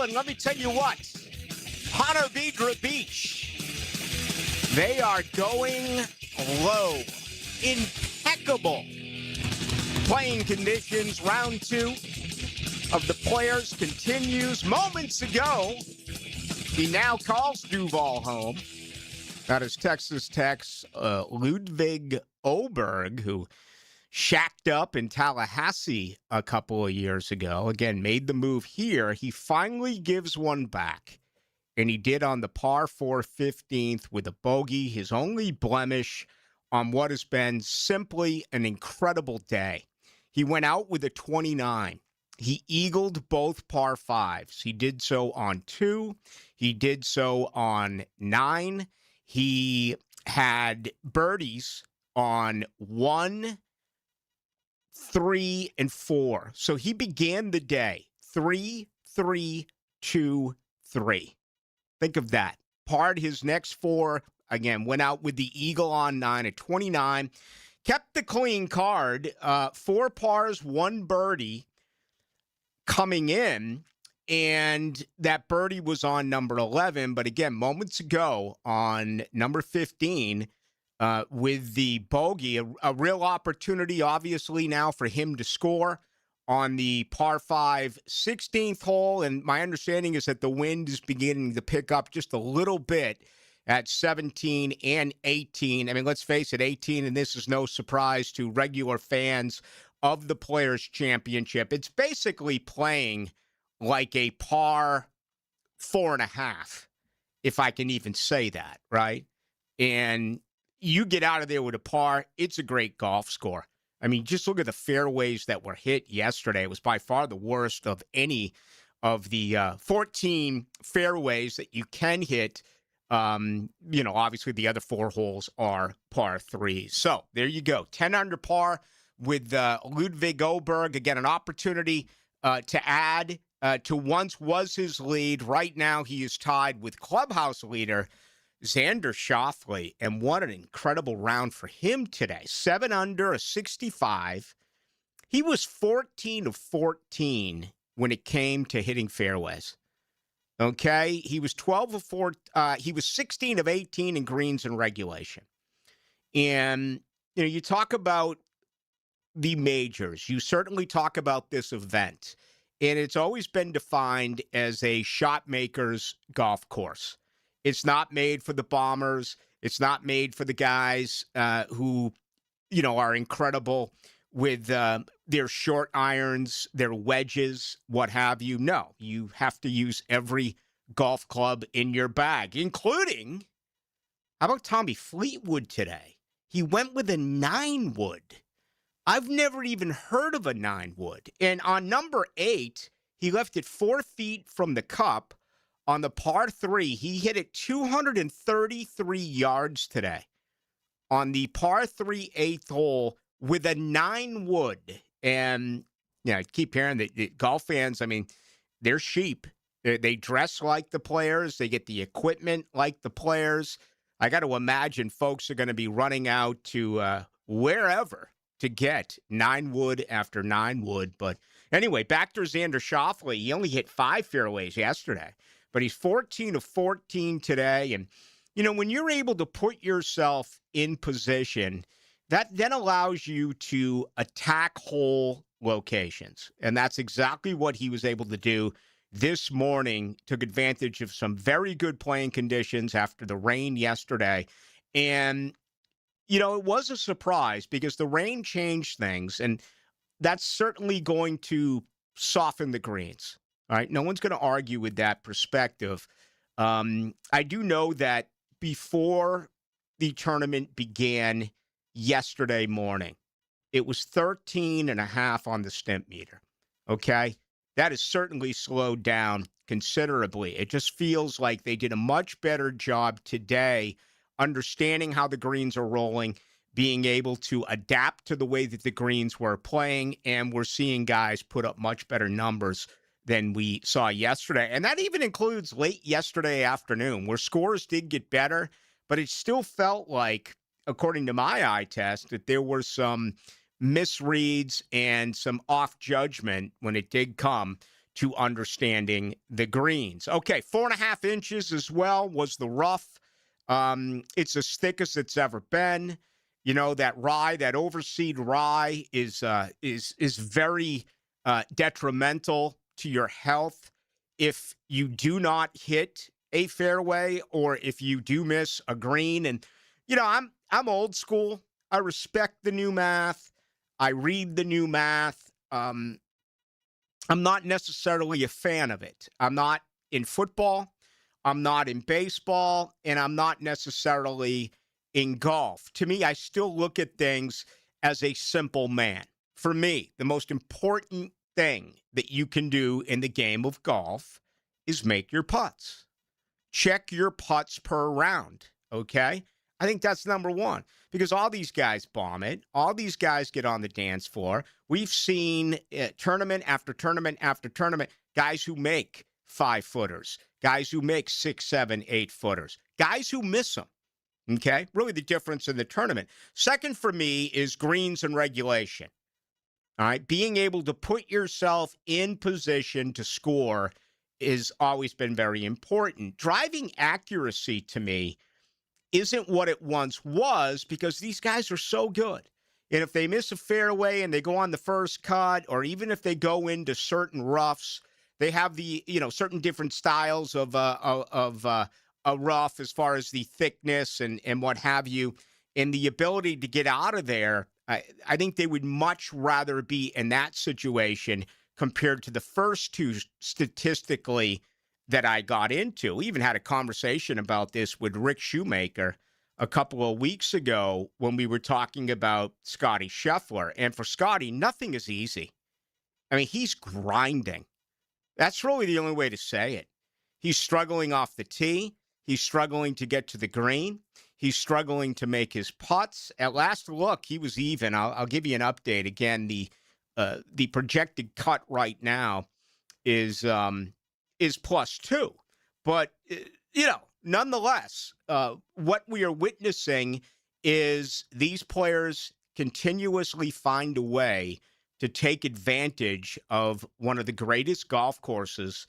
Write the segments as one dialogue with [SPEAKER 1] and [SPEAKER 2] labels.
[SPEAKER 1] Well, and let me tell you what, Ponte Vedra Beach, they are going low. Impeccable playing conditions. Round 2 of the Players continues. Moments ago, he now calls Duval home. That is Texas Tech's Ludwig Oberg, who shacked up in Tallahassee a couple of years ago. Again, made the move here. He finally gives one back, and he did on the par 4 15th with a bogey, his only blemish on what has been simply an incredible day. He went out with a 29. He eagled both par 5s. He did so on 2. He did so on 9. He had birdies on 1, 3, and 4. So he began the day 3, 3, 2, 3. Think of that. Parred his next 4. Again, went out with the eagle on 9 at 29. Kept the clean card. 4 pars, 1 birdie coming in. And that birdie was on number 11. But again, moments ago on number 15, with the bogey, a real opportunity, obviously, now for him to score on the par 5 16th hole. And my understanding is that the wind is beginning to pick up just a little bit at 17 and 18. I mean, let's face it, 18, and this is no surprise to regular fans of the Players' Championship. It's basically playing like a par 4.5, if I can even say that, right? And you get out of there with a par, it's a great golf score. I mean, just look at the fairways that were hit yesterday. It was by far the worst of any of the 14 fairways that you can hit. Obviously the other 4 holes are par 3s. So there you go. 10 under par with Ludwig Oberg. Again, an opportunity to add to once was his lead. Right now he is tied with clubhouse leader Xander Schauffele. And what an incredible round for him today. 7 under, a 65. He was 14 of 14 when it came to hitting fairways. Okay, he was 12 of 4. He was 16 of 18 in greens and regulation. And you talk about the majors. You certainly talk about this event, and it's always been defined as a shot maker's golf course. It's not made for the bombers. It's not made for the guys who, are incredible with their short irons, their wedges, what have you. No, you have to use every golf club in your bag, including, how about Tommy Fleetwood today? He went with a 9-wood. I've never even heard of a 9-wood. And on number 8, he left it 4 feet from the cup. On the par 3, he hit it 233 yards today. On the par 3 8th hole, with a 9-wood. And, I keep hearing that golf fans, I mean, they're sheep. They dress like the players. They get the equipment like the players. I got to imagine folks are going to be running out to wherever to get 9-wood after 9-wood. But anyway, back to Xander Schauffele. He only hit 5 fairways yesterday, but he's 14 of 14 today. And, when you're able to put yourself in position, that then allows you to attack hole locations. And that's exactly what he was able to do this morning. Took advantage of some very good playing conditions after the rain yesterday. And, it was a surprise because the rain changed things. And that's certainly going to soften the greens. All right. No one's going to argue with that perspective. I do know that before the tournament began yesterday morning, it was 13.5 on the stimp meter. Okay. That has certainly slowed down considerably. It just feels like they did a much better job today understanding how the greens are rolling, being able to adapt to the way that the greens were playing, and we're seeing guys put up much better numbers than we saw yesterday. And that even includes late yesterday afternoon, where scores did get better, but it still felt like, according to my eye test, that there were some misreads and some off judgment when it did come to understanding the greens. Okay, 4.5 inches as well was the rough. It's as thick as it's ever been. You know, that rye, that overseed rye is very detrimental to your health if you do not hit a fairway or if you do miss a green. And you know, I'm old school. I respect the new math. I read the new math. I'm not necessarily a fan of it. I'm not in football. I'm not in baseball, and I'm not necessarily in golf. To me, I still look at things as a simple man. For me, the most important thing that you can do in the game of golf is make your putts. Check your putts per round, okay? I think that's number one because all these guys bomb it. All these guys get on the dance floor. We've seen tournament after tournament after tournament, guys who make 5-footers, guys who make 6, 7, 8-footers, guys who miss them. Okay, really the difference in the tournament. Second for me is greens and regulation. All right, being able to put yourself in position to score has always been very important. Driving accuracy to me isn't what it once was because these guys are so good. And if they miss a fairway and they go on the first cut, or even if they go into certain roughs, they have the, you know, certain different styles of a rough as far as the thickness and what have you, and the ability to get out of there. I think they would much rather be in that situation compared to the first two statistically that I got into. We even had a conversation about this with Rick Shoemaker a couple of weeks ago when we were talking about Scotty Scheffler. And for Scotty, nothing is easy. I mean, he's grinding. That's really the only way to say it. He's struggling off the tee. He's struggling to get to the green. He's struggling to make his putts. At last look, he was even. I'll give you an update. Again, the projected cut right now is +2. But, you know, nonetheless, what we are witnessing is these players continuously find a way to take advantage of one of the greatest golf courses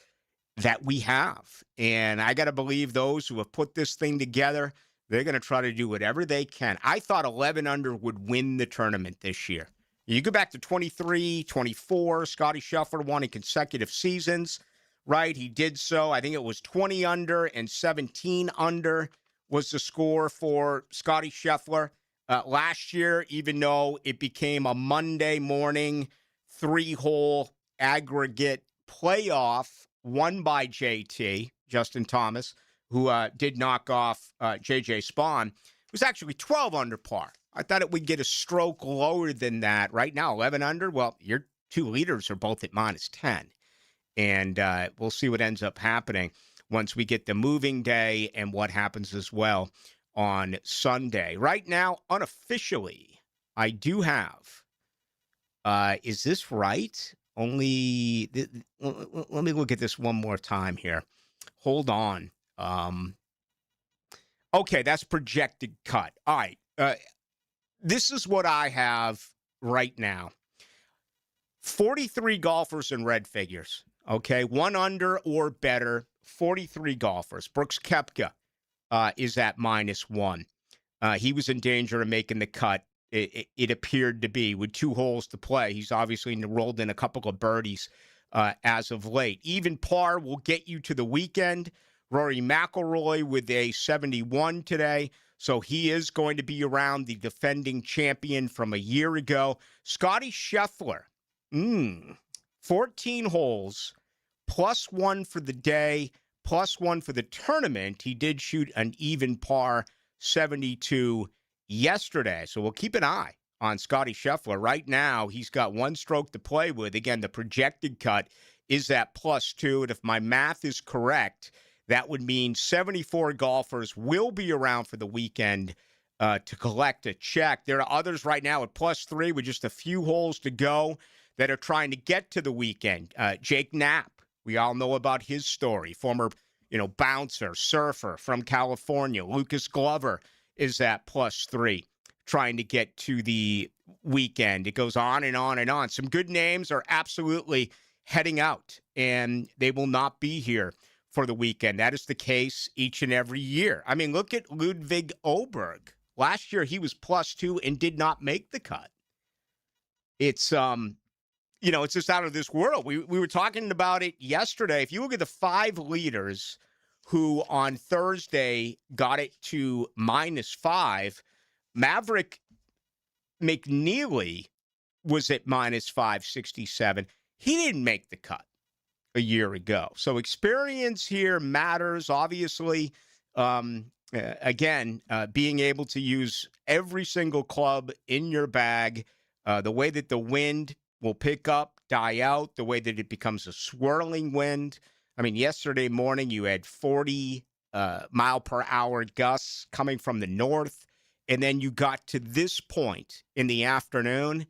[SPEAKER 1] that we have. And I got to believe those who have put this thing together, they're going to try to do whatever they can. I thought 11 under would win the tournament this year. You go back to 23, 24, Scotty Scheffler won in consecutive seasons, right? He did so. I think it was 20 under and 17 under was the score for Scotty Scheffler. Last year, even though it became a Monday morning 3-hole aggregate playoff won by JT, Justin Thomas, who did knock off J.J. Spaun, it was actually 12 under par. I thought it would get a stroke lower than that. Right now, 11 under, well, your two leaders are both at -10. And we'll see what ends up happening once we get the moving day and what happens as well on Sunday. Right now, unofficially, I do have, is this right? Only, let me look at this one more time here. Hold on. Okay, that's projected cut. All right. This is what I have right now. 43 golfers in red figures. Okay, 1 under or better, 43 golfers. Brooks Koepka is at -1. He was in danger of making the cut. It appeared to be with 2 holes to play. He's obviously rolled in a couple of birdies as of late. Even par will get you to the weekend. Rory McIlroy with a 71 today. So he is going to be around, the defending champion from a year ago. Scotty Scheffler, 14 holes, +1 for the day, +1 for the tournament. He did shoot an even par 72 yesterday. So we'll keep an eye on Scotty Scheffler. Right now, he's got 1 stroke to play with. Again, the projected cut is at +2. And if my math is correct, that would mean 74 golfers will be around for the weekend to collect a check. There are others right now at +3 with just a few holes to go that are trying to get to the weekend. Jake Knapp, we all know about his story. Former, bouncer, surfer from California. Lucas Glover is at +3 trying to get to the weekend. It goes on and on and on. Some good names are absolutely heading out, and they will not be here for the weekend. That is the case each and every year. I mean, look at Ludwig Oberg. Last year, he was +2 and did not make the cut. It's, it's just out of this world. We were talking about it yesterday. If you look at the 5 leaders who on Thursday got it to -5, Maverick McNeely was at -567. He didn't make the cut a year ago. So experience here matters, obviously. Being able to use every single club in your bag, the way that the wind will pick up, die out, the way that it becomes a swirling wind. I mean, yesterday morning you had 40 mile per hour gusts coming from the north, and then you got to this point in the afternoon,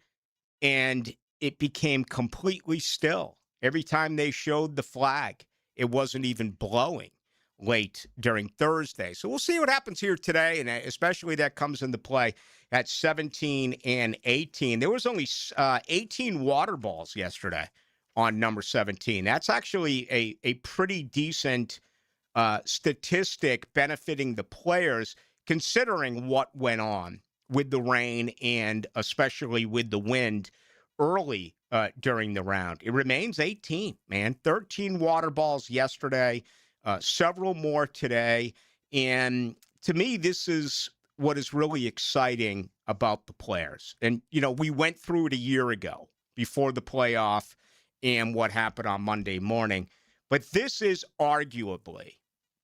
[SPEAKER 1] and it became completely still. Every time they showed the flag, it wasn't even blowing late during Thursday. So we'll see what happens here today, and especially that comes into play at 17 and 18. There was only 18 water balls yesterday on number 17. That's actually a pretty decent statistic benefiting the players, considering what went on with the rain and especially with the wind early during the round. It remains 18, man. 13 water balls yesterday, several more today. And to me, this is what is really exciting about the players. And, we went through it a year ago before the playoff and what happened on Monday morning. But this is arguably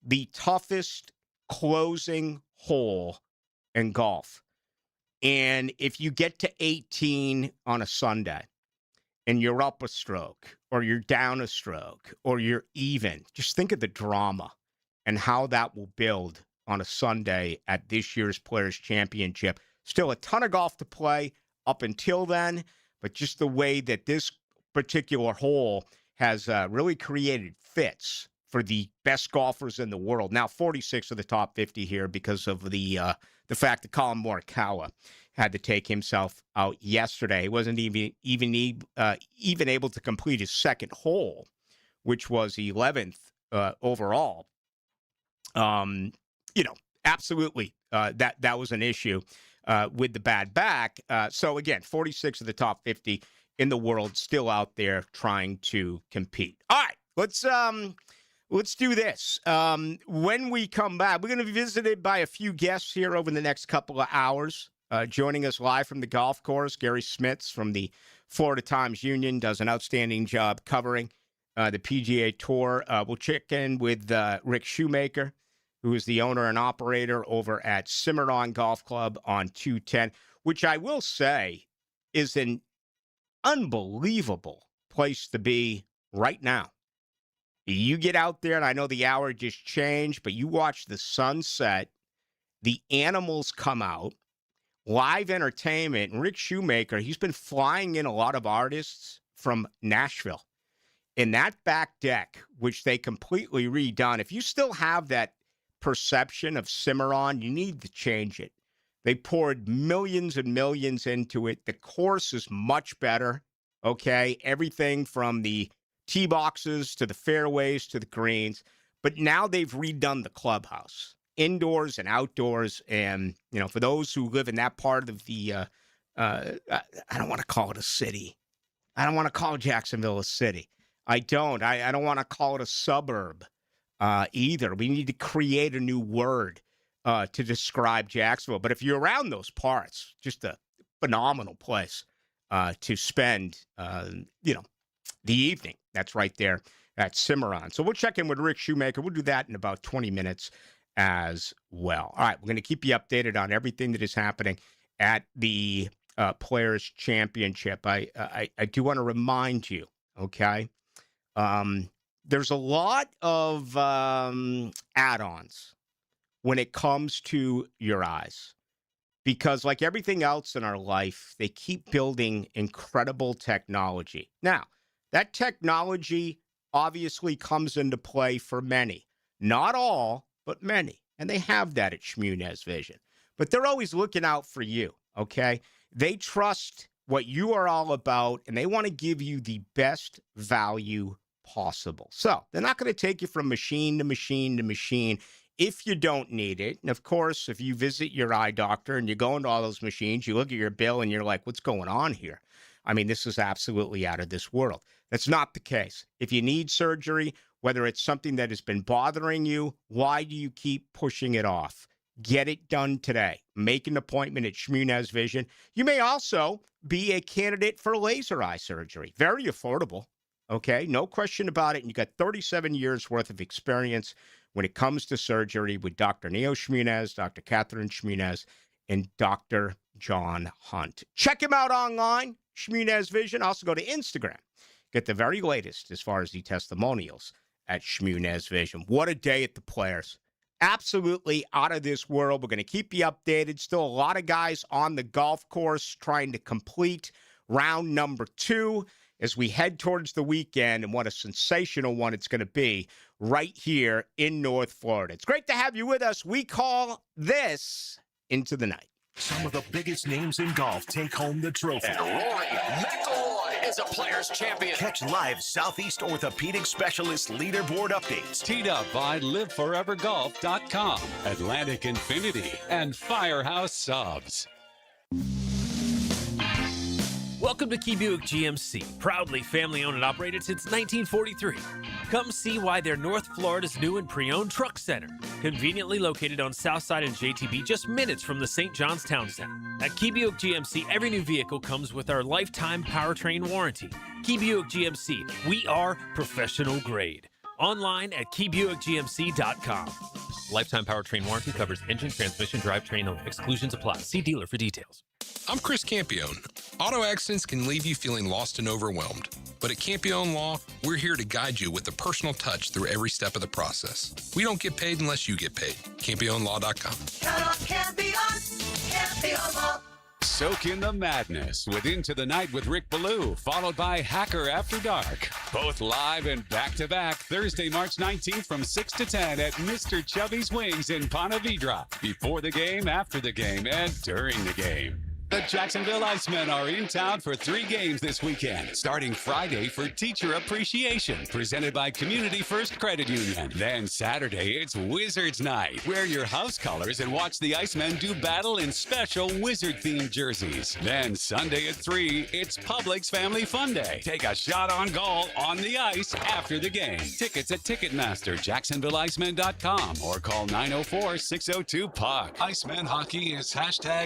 [SPEAKER 1] the toughest closing hole in golf. And if you get to 18 on a Sunday and you're up a stroke or you're down a stroke or you're even, just think of the drama and how that will build on a Sunday at this year's Players' Championship. Still a ton of golf to play up until then, but just the way that this particular hole has really created fits for the best golfers in the world. Now, 46 of the top 50 here because of the fact that Colin Morikawa had to take himself out yesterday. He wasn't even able to complete his second hole, which was 11th overall. Absolutely, that was an issue with the bad back. So again, 46 of the top 50 in the world still out there trying to compete. All right, let's do this. When we come back, we're going to be visited by a few guests here over the next couple of hours. Joining us live from the golf course, Gary Smits from the Florida Times-Union does an outstanding job covering the PGA Tour. We'll check in with Rick Shoemaker, who is the owner and operator over at Cimarron Golf Club on 210, which I will say is an unbelievable place to be right now. You get out there, and I know the hour just changed, but you watch the sunset, the animals come out, live entertainment, and Rick Shoemaker, he's been flying in a lot of artists from Nashville. In that back deck, which they completely redone, if you still have that perception of Cimarron, you need to change it. They poured millions and millions into it. The course is much better, okay? Everything from the tee boxes to the fairways to the greens. But now they've redone the clubhouse, indoors and outdoors. And, for those who live in that part of the, I don't want to call it a city. I don't want to call Jacksonville a city. I don't want to call it a suburb either. We need to create a new word to describe Jacksonville. But if you're around those parts, just a phenomenal place to spend, the evening. That's right there at Cimarron. So we'll check in with Rick Shoemaker. We'll do that in about 20 minutes as well. All right, we're going to keep you updated on everything that is happening at the Players' Championship. I do want to remind you, okay, there's a lot of add-ons when it comes to your eyes. Because like everything else in our life, they keep building incredible technology. Now, that technology obviously comes into play for many. Not all, but many. And they have that at Shmunez Vision. But they're always looking out for you, okay? They trust what you are all about, and they want to give you the best value possible. So they're not going to take you from machine to machine to machine if you don't need it. And of course, if you visit your eye doctor and you go into all those machines, you look at your bill and you're like, what's going on here? I mean, this is absolutely out of this world. That's not the case. If you need surgery, whether it's something that has been bothering you, why do you keep pushing it off? Get it done today. Make an appointment at Shmunez Vision. You may also be a candidate for laser eye surgery. Very affordable, okay? No question about it. And you got 37 years worth of experience when it comes to surgery with Dr. Neo Shmunez, Dr. Catherine Shmunez, and Dr. John Hunt. Check him out online, Shmunez Vision. Also go to Instagram. Get the very latest as far as the testimonials at Shmunez Vision. What a day at the Players. Absolutely out of this world. We're going to keep you updated. Still a lot of guys on the golf course trying to complete round number 2 as we head towards the weekend, and what a sensational one it's going to be right here in North Florida. It's great to have you with us. We call this Into the Night.
[SPEAKER 2] Some of the biggest names in golf take home the trophy.
[SPEAKER 3] And Rory McIlroy is a Players champion.
[SPEAKER 2] Catch live Southeast Orthopedic Specialist leaderboard updates.
[SPEAKER 4] Teed up by LiveForeverGolf.com, Atlantic Infinity, and Firehouse Subs.
[SPEAKER 5] Welcome to Key Buick GMC, proudly family-owned and operated since 1943. Come see why they're North Florida's new and pre-owned truck center, conveniently located on Southside and JTB, just minutes from the St. John's Town Center. At Key Buick GMC, every new vehicle comes with our lifetime powertrain warranty. Key Buick GMC, we are professional grade. Online at KeyBuickGMC.com. Lifetime powertrain warranty covers engine, transmission, drivetrain only. Exclusions apply. See dealer for details.
[SPEAKER 6] I'm Chris Campione. Auto accidents can leave you feeling lost and overwhelmed. But at Campione Law, we're here to guide you with a personal touch through every step of the process. We don't get paid unless you get paid. CampioneLaw.com.
[SPEAKER 7] Count on Campione, Campione Law.
[SPEAKER 4] Soak in the madness with Into the Night with Rick Ballou, followed by Hacker After Dark. Both live and back-to-back Thursday, March 19th from 6 to 10 at Mr. Chubby's Wings in Ponte Vedra. Before the game, after the game, and during the game. The Jacksonville Icemen are in town for 3 games this weekend, starting Friday for Teacher Appreciation, presented by Community First Credit Union. Then Saturday, it's Wizards Night. Wear your house colors and watch the Icemen do battle in special Wizard-themed jerseys. Then Sunday at 3, it's Publix Family Fun Day. Take a shot on goal on the ice after the game. Tickets at Ticketmaster, JacksonvilleIcemen.com, or call 904-602-PUCK. Iceman hockey is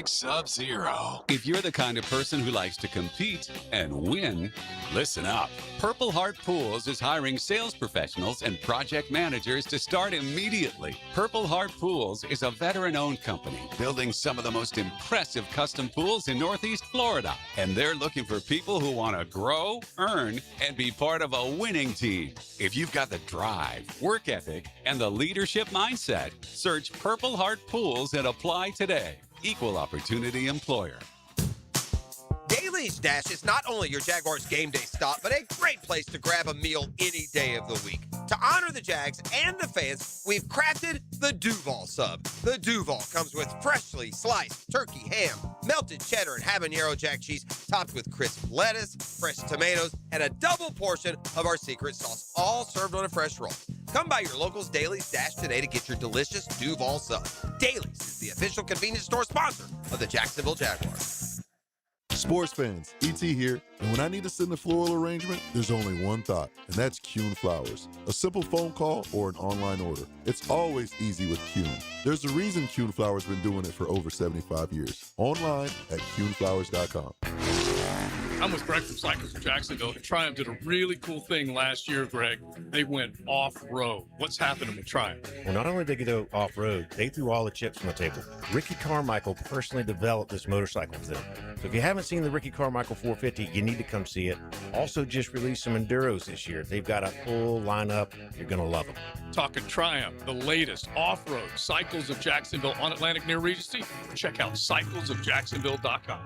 [SPEAKER 4] #Sub-Zero. If you're the kind of person who likes to compete and win, listen up. Purple Heart Pools is hiring sales professionals and project managers to start immediately. Purple Heart Pools is a veteran-owned company building some of the most impressive custom pools in Northeast Florida. And they're looking for people who want to grow, earn, and be part of a winning team. If you've got the drive, work ethic, and the leadership mindset, search Purple Heart Pools and apply today. Equal opportunity employer.
[SPEAKER 8] Daly's Dash is not only your Jaguars game day stop, but a great place to grab a meal any day of the week. To honor the Jags and the fans, we've crafted the Duval Sub. The Duval comes with freshly sliced turkey, ham, melted cheddar, and habanero jack cheese, topped with crisp lettuce, fresh tomatoes, and a double portion of our secret sauce, all served on a fresh roll. Come by your local's Daly's Dash today to get your delicious Duval Sub. Daly's is the official convenience store sponsor of the Jacksonville Jaguars.
[SPEAKER 9] Sports fans, ET here, and when I need to send a floral arrangement, there's only one thought, and that's Kuhn Flowers. A simple phone call or an online order. It's always easy with Kuhn. There's a reason Kuhn Flowers been doing it for over 75 years. Online at KuhnFlowers.com.
[SPEAKER 10] I'm with Greg from Cycles of Jacksonville. Triumph did a really cool thing last year, Greg. They went off-road. What's happening with Triumph?
[SPEAKER 11] Well, not only did they go off-road, they threw all the chips on the table. Ricky Carmichael personally developed this motorcycle for them. So if you haven't seen the Ricky Carmichael 450, you need to come see it. Also just released some Enduros this year. They've got a full lineup. You're going to love them.
[SPEAKER 10] Talking Triumph, the latest off-road Cycles of Jacksonville on Atlantic near Regency. Check out cyclesofjacksonville.com.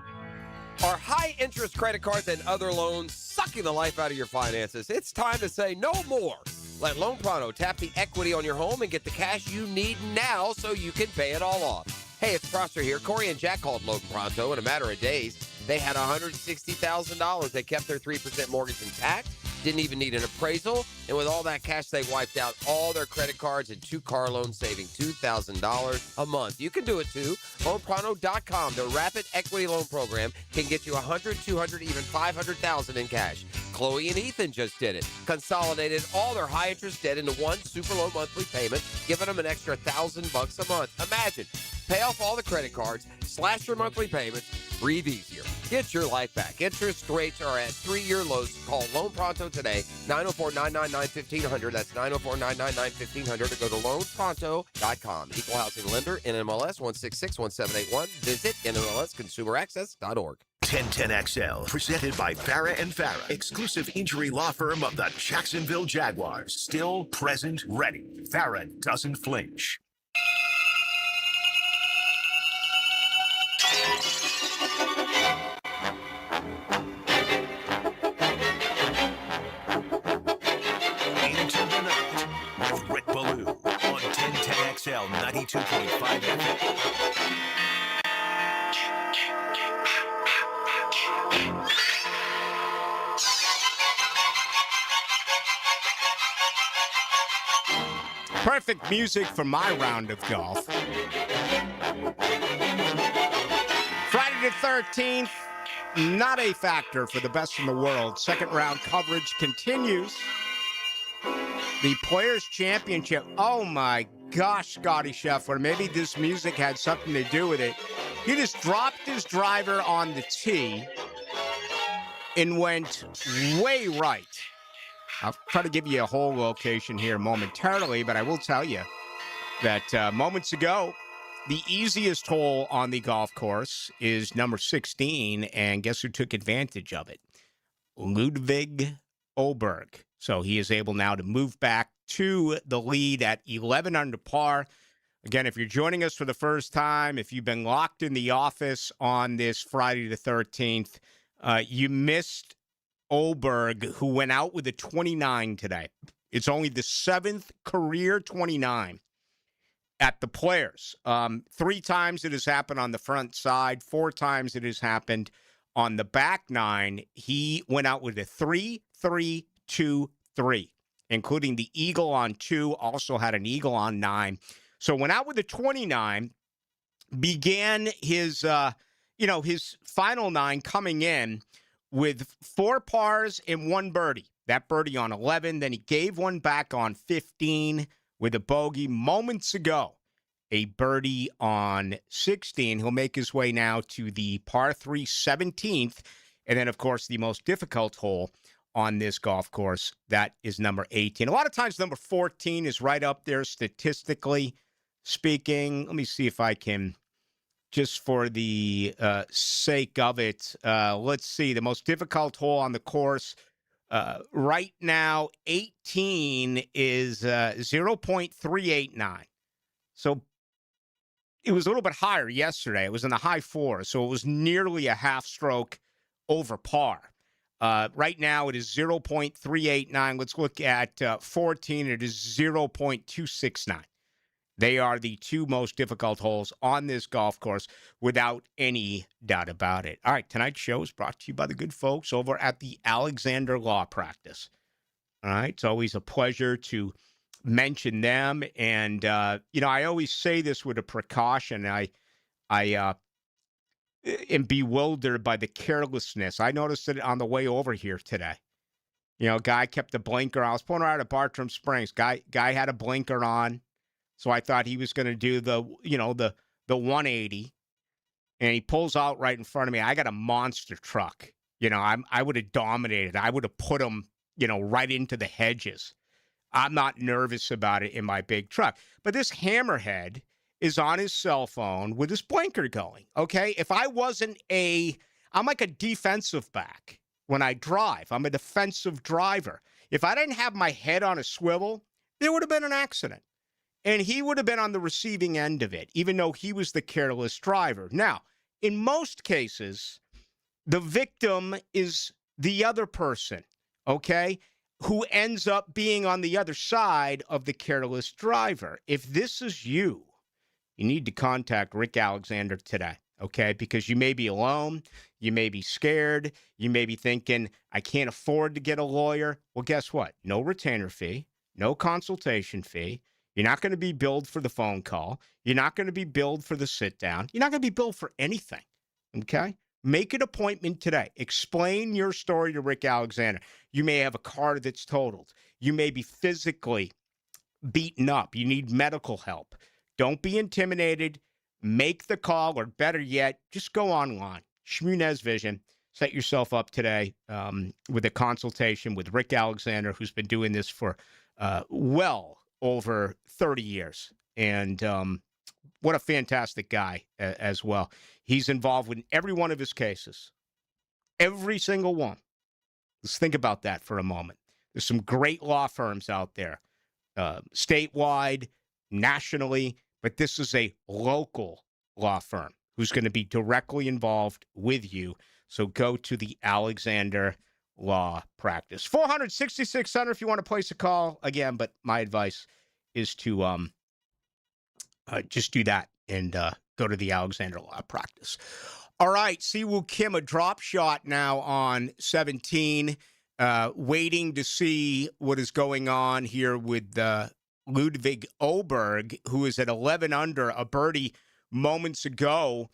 [SPEAKER 8] Are high-interest credit cards and other loans sucking the life out of your finances? It's time to say no more. Let Loan Pronto tap the equity on your home and get the cash you need now so you can pay it all off. Hey, it's Prosser here. Corey and Jack called Loan Pronto in a matter of days. They had $160,000. They kept their 3% mortgage intact, didn't even need an appraisal, and with all that cash, they wiped out all their credit cards and 2 car loans, saving $2,000 a month. You can do it too. LoanPronto.com, their rapid equity loan program, can get you $100,000, $200,000, even $500,000 in cash. Chloe and Ethan just did it. Consolidated all their high-interest debt into one super low monthly payment, giving them an extra $1,000 a month. Imagine, pay off all the credit cards, slash your monthly payments, breathe easier. Get your life back. Interest rates are at 3-year lows. Call Loan Pronto today, 904-999-1500. That's 904-999-1500. Or go to loanpronto.com. Equal housing lender, NMLS 1661781. Visit NMLSconsumeraccess.org.
[SPEAKER 2] 1010XL, presented by Farah and Farah, exclusive injury law firm of the Jacksonville Jaguars. Still present, ready. Farah doesn't flinch. Into the night with Rick Ballou on 1010XL 92.5 FM.
[SPEAKER 1] Perfect music for my round of golf. Friday the 13th, not a factor for the best in the world. Second round coverage continues. The Players' Championship. Oh my gosh, Scotty Scheffler. Maybe this music had something to do with it. He just dropped his driver on the tee and went way right. I'll try to give you a whole location here momentarily, but I will tell you that moments ago, the easiest hole on the golf course is number 16, and guess who took advantage of it? Ludwig Åberg. So he is able now to move back to the lead at 11 under par. Again, if you're joining us for the first time, if you've been locked in the office on this Friday the 13th, you missed Åberg, who went out with a 29 today. It's only the 7th career 29 at the Players. 3 times it has happened on the front side, 4 times it has happened on the back 9. He went out with a 3-3-2-3, including the eagle on 2, also had an eagle on 9. So went out with a 29, began his, his final 9 coming in with 4 pars and 1 birdie. That birdie on 11. Then he gave one back on 15 with a bogey moments ago. A birdie on 16. He'll make his way now to the par 3 17th. And then, of course, the most difficult hole on this golf course, that is number 18. A lot of times number 14 is right up there statistically speaking. Let me see if I can, just for the sake of it, let's see. The most difficult hole on the course right now, 18 is 0.389. So it was a little bit higher yesterday. It was in the high 4s, so it was nearly a half stroke over par. Right now, it is 0.389. Let's look at 14. It is 0.269. They are the 2 most difficult holes on this golf course, without any doubt about it. All right, tonight's show is brought to you by the good folks over at the Alexander Law Practice. All right, it's always a pleasure to mention them. And, I always say this with a precaution. I am bewildered by the carelessness. I noticed it on the way over here today. Guy kept the blinker on. I was pulling out of Bartram Springs. Guy had a blinker on. So I thought he was going to do the 180, and he pulls out right in front of me. I got a monster truck. I would have dominated. I would have put him, right into the hedges. I'm not nervous about it in my big truck. But this hammerhead is on his cell phone with his blinker going, okay? If I wasn't I'm like a defensive back when I drive. I'm a defensive driver. If I didn't have my head on a swivel, there would have been an accident. And he would have been on the receiving end of it, even though he was the careless driver. Now, in most cases, the victim is the other person, okay, who ends up being on the other side of the careless driver. If this is you, you need to contact Rick Alexander today. okay? Because you may be alone, you may be scared, you may be thinking, I can't afford to get a lawyer. Well, guess what? No retainer fee, no consultation fee. You're not going to be billed for the phone call. You're not going to be billed for the sit down. You're not going to be billed for anything, okay? Make an appointment today. Explain your story to Rick Alexander. You may have a car that's totaled. You may be physically beaten up. You need medical help. Don't be intimidated. Make the call, or better yet, just go online. Shmunez Vision. Set yourself up today with a consultation with Rick Alexander, who's been doing this for well over 30 years. And what a fantastic guy as well. He's involved with every one of his cases. Every single one. Let's think about that for a moment. There's some great law firms out there, statewide, nationally, but this is a local law firm who's going to be directly involved with you. So go to the Alexander Law Practice. 46600 if you want to place a call. Again, but my advice is to just do that and go to the Alexander Law Practice. All right, Siwoo Kim, a drop shot now on 17. Waiting to see what is going on here with Ludvig Åberg, who is at 11 under, a birdie moments ago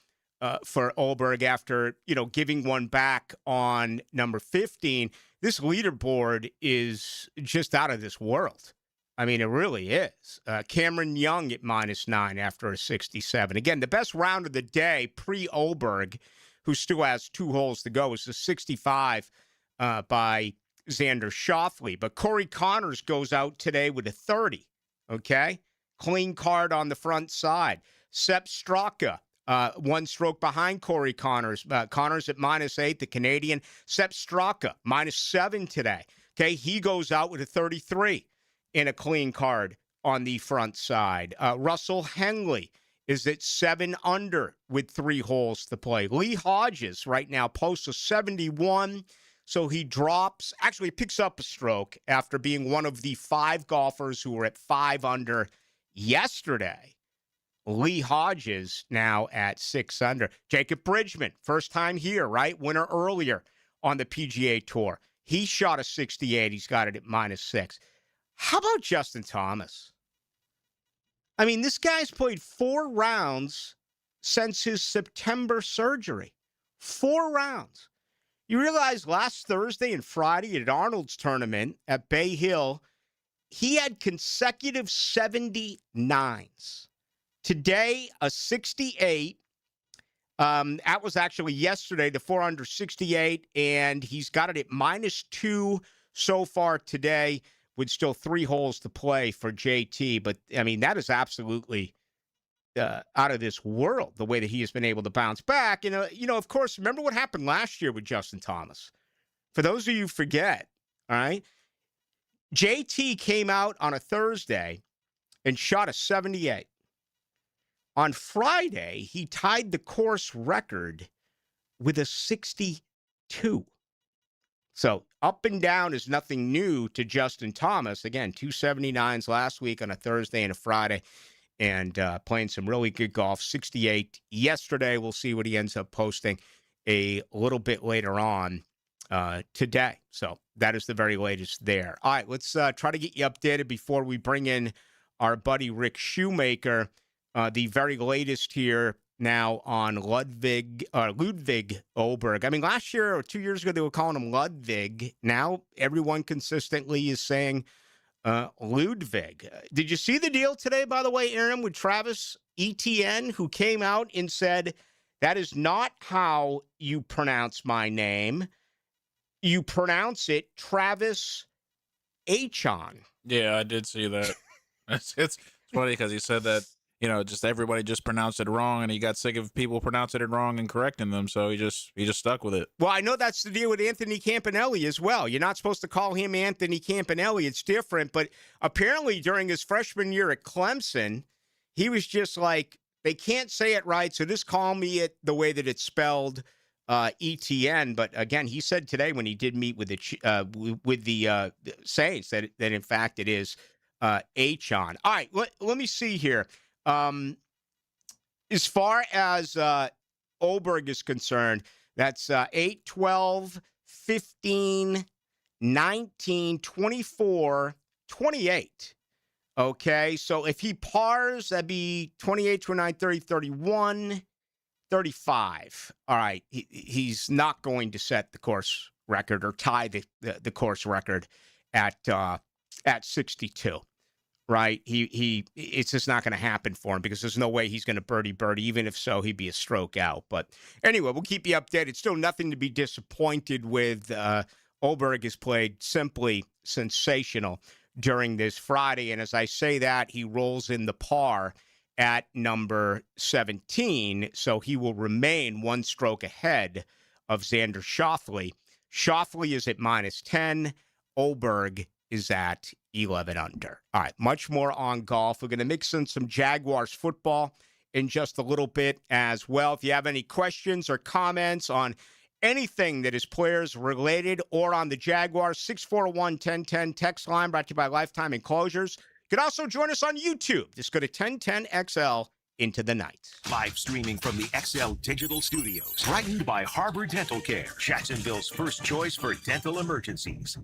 [SPEAKER 1] for Åberg after, giving one back on number 15. This leaderboard is just out of this world. I mean, it really is. Cameron Young at -9 after a 67. Again, the best round of the day pre-Åberg, who still has 2 holes to go, is the 65 by Xander Schauffele. But Corey Connors goes out today with a 30, okay? Clean card on the front side. Sepp Straka, 1 stroke behind Corey Connors. Connors at -8, the Canadian. Sepp Straka, -7 today. Okay, he goes out with a 33 in a clean card on the front side. Russell Henley is at 7 under with 3 holes to play. Lee Hodges right now posts a 71, so he drops, actually picks up a stroke after being one of the 5 golfers who were at 5 under yesterday. Lee Hodges now at 6 under. Jacob Bridgman, first time here, right? Winner earlier on the PGA Tour. He shot a 68. He's got it at -6. How about Justin Thomas? I mean, this guy's played 4 rounds since his September surgery. 4 rounds. You realize last Thursday and Friday at Arnold's tournament at Bay Hill, he had consecutive 79s. Today, a 68. That was actually yesterday, the 4 under 68, and he's got it at -2 so far today, with still 3 holes to play for JT. But, I mean, that is absolutely out of this world, the way that he has been able to bounce back. And, of course, remember what happened last year with Justin Thomas. For those of you who forget, all right, JT came out on a Thursday and shot a 78. On Friday, he tied the course record with a 62. So up and down is nothing new to Justin Thomas. Again, 279s last week on a Thursday and a Friday, and playing some really good golf. 68 yesterday. We'll see what he ends up posting a little bit later on today. So that is the very latest there. All right, let's try to get you updated before we bring in our buddy Rick Shoemaker. The very latest here now on Ludvig Åberg. I mean, last year or 2 years ago, they were calling him Ludvig. Now everyone consistently is saying Ludvig. Did you see the deal today, by the way, Aaron, with Travis Etienne, who came out and said, that is not how you pronounce my name. You pronounce it Travis Achon.
[SPEAKER 12] Yeah, I did see that. It's funny because he said that, just everybody just pronounced it wrong, and he got sick of people pronouncing it wrong and correcting them, so he just stuck with it.
[SPEAKER 1] Well, I know that's the deal with Anthony Campanelli as well. You're not supposed to call him Anthony Campanelli. It's different, but apparently during his freshman year at Clemson, he was just like, they can't say it right, so just call me it the way that it's spelled, ETN. But again, he said today when he did meet with the Saints that in fact it is Achon. All right, let me see here. As far as Oberg is concerned, that's 8, 12, 15, 19, 24, 28. Okay, so if he pars, that'd be 28, 29, 30, 31, 35. All right, he's not going to set the course record or tie the course record at 62. Right? It's just not going to happen for him because there's no way he's going to birdie. Even if so, he'd be a stroke out. But anyway, we'll keep you updated. Still nothing to be disappointed with. Oberg has played simply sensational during this Friday. And as I say that, he rolls in the par at number 17. So he will remain one stroke ahead of Xander Schauffele. Schauffele is at -10. Oberg is at 11 under. All right, much more on golf. We're going to mix in some Jaguars football in just a little bit as well. If you have any questions or comments on anything that is players related or on the Jaguars, 641-1010 text line brought to you by Lifetime Enclosures. You can also join us on YouTube. Just go to 1010XL into the night.
[SPEAKER 2] Live streaming from the XL Digital Studios. Brightened by Harbor Dental Care, Jacksonville's first choice for dental emergencies.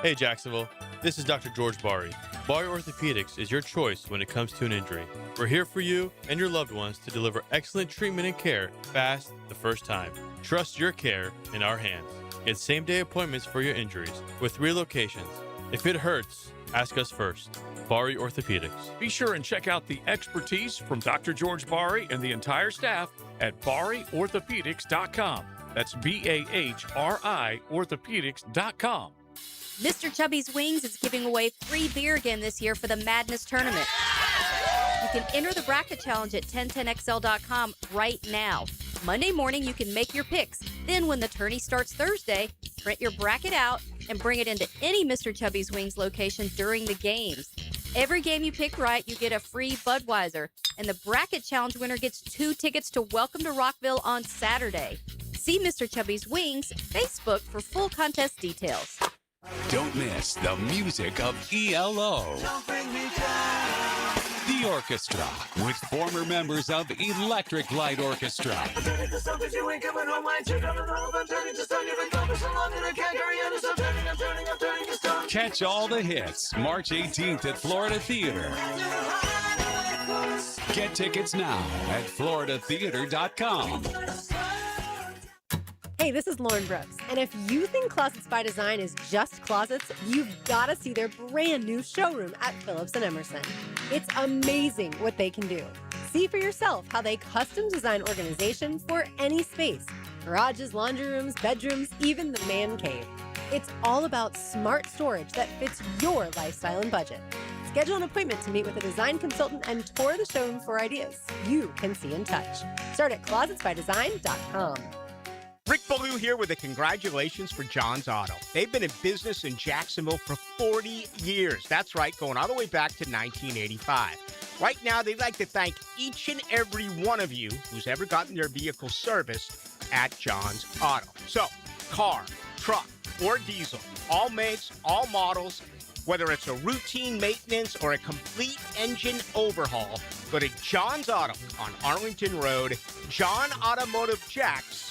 [SPEAKER 13] Hey Jacksonville, this is Dr. George Bari. Bari Orthopedics is your choice when it comes to an injury. We're here for you and your loved ones to deliver excellent treatment and care fast the first time. Trust your care in our hands. Get same-day appointments for your injuries with 3 locations. If it hurts, ask us first. Bari Orthopedics.
[SPEAKER 3] Be sure and check out the expertise from Dr. George Bari and the entire staff at BariOrthopedics.com. That's BAHRI Orthopedics.com.
[SPEAKER 14] Mr. Chubby's Wings is giving away free beer again this year for the Madness Tournament. You can enter the bracket challenge at 1010XL.com right now. Monday morning, you can make your picks. Then when the tourney starts Thursday, print your bracket out and bring it into any Mr. Chubby's Wings location during the games. Every game you pick right, you get a free Budweiser. And the bracket challenge winner gets 2 tickets to Welcome to Rockville on Saturday. See Mr. Chubby's Wings Facebook for full contest details.
[SPEAKER 4] Don't miss the music of ELO. The orchestra with former members of Electric Light Orchestra. Catch all the hits March 18th at Florida Theater. Get tickets now at floridatheater.com.
[SPEAKER 15] Hey, this is Lauren Brooks, and if you think Closets by Design is just closets, you've got to see their brand new showroom at Phillips and Emerson. It's amazing what they can do. See for yourself how they custom design organization for any space. Garages, laundry rooms, bedrooms, even the man cave. It's all about smart storage that fits your lifestyle and budget. Schedule an appointment to meet with a design consultant and tour the showroom for ideas you can see and touch. Start at closetsbydesign.com.
[SPEAKER 1] Rick Ballou here with a congratulations for John's Auto. They've been in business in Jacksonville for 40 years. That's right, going all the way back to 1985. Right now, they'd like to thank each and every one of you who's ever gotten their vehicle serviced at John's Auto. So, car, truck, or diesel, all makes, all models, whether it's a routine maintenance or a complete engine overhaul, go to John's Auto on Arlington Road, JohnAutomotiveJacks.com.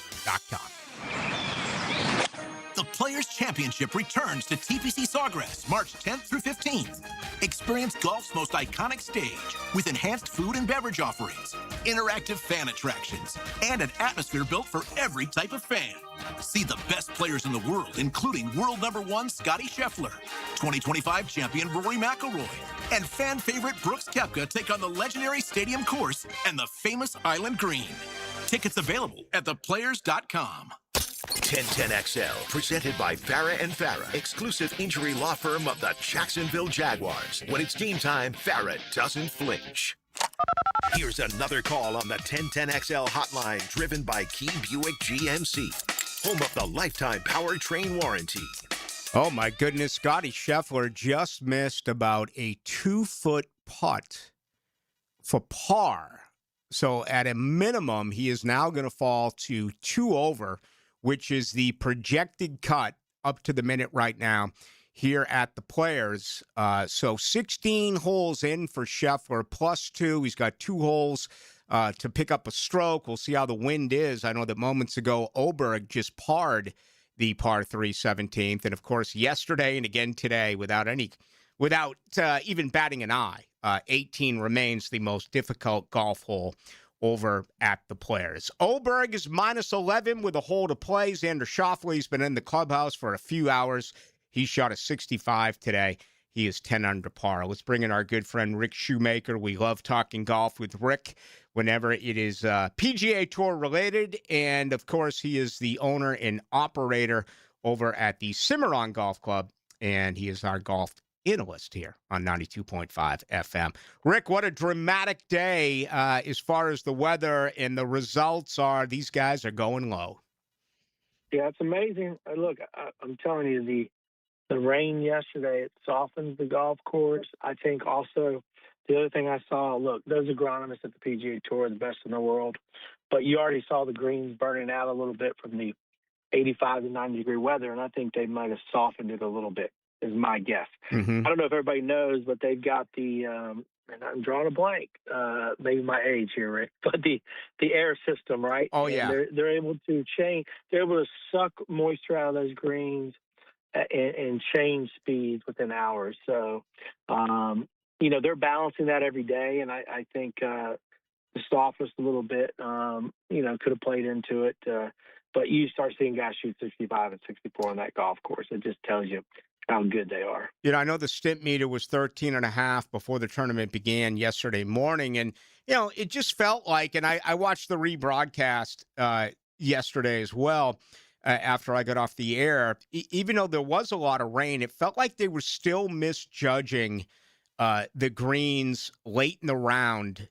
[SPEAKER 2] The Players' Championship returns to TPC Sawgrass March 10th through 15th. Experience golf's most iconic stage with enhanced food and beverage offerings, interactive fan attractions, and an atmosphere built for every type of fan. See the best players in the world, including world #1 Scotty Scheffler, 2025 champion Rory McIlroy, and fan favorite Brooks Koepka take on the legendary Stadium Course and the famous Island Green. Tickets available at theplayers.com. 1010XL, presented by Farah and Farah, exclusive injury law firm of the Jacksonville Jaguars. When it's game time, Farah doesn't flinch. Here's another call on the 1010XL hotline, driven by Key Buick GMC, home of the lifetime powertrain warranty.
[SPEAKER 1] Oh my goodness, Scotty Scheffler just missed about a 2-foot putt for par. So at a minimum, he is now going to fall to 2 over, which is the projected cut up to the minute right now here at the Players. So 16 holes in for Scheffler, +2. He's got 2 holes to pick up a stroke. We'll see how the wind is. I know that moments ago, Oberg just parred the par 3 17th. And, of course, yesterday and again today without even batting an eye, 18 remains the most difficult golf hole over at the Players. Oberg is minus 11 with a hole to play. Xander Schauffele's been in the clubhouse for a few hours. He shot a 65 today. He is 10 under par. Let's bring in our good friend Rick Shoemaker. We love talking golf with Rick whenever it is PGA Tour related. And, of course, he is the owner and operator over at the Cimarron Golf Club, and he is our golf analyst here on 92.5 FM. Rick, what a dramatic day as far as the weather, and the results are these guys are going low.
[SPEAKER 16] Yeah, it's amazing. Look, I'm telling you, the rain yesterday, it softens the golf course. I think also the other thing I saw, look, those agronomists at the PGA Tour are the best in the world, but you already saw the greens burning out a little bit from the 85 to 90 degree weather, and I think they might have softened it a little bit, is my guess.
[SPEAKER 1] Mm-hmm.
[SPEAKER 16] I don't know if everybody knows, but they've got the, and I'm drawing a blank, maybe my age here, Rick, but the air system, right?
[SPEAKER 1] Oh, yeah.
[SPEAKER 16] And they're able to change, they're able to suck moisture out of those greens and change speeds within hours. So, they're balancing that every day, and I think the softness a little bit, could have played into it. But you start seeing guys shoot 65 and 64 on that golf course. It just tells you how good they are.
[SPEAKER 1] I know the stimp meter was 13.5 before the tournament began yesterday morning. And, it just felt like, and I watched the rebroadcast yesterday as well after I got off the air. Even though there was a lot of rain, it felt like they were still misjudging the greens late in the round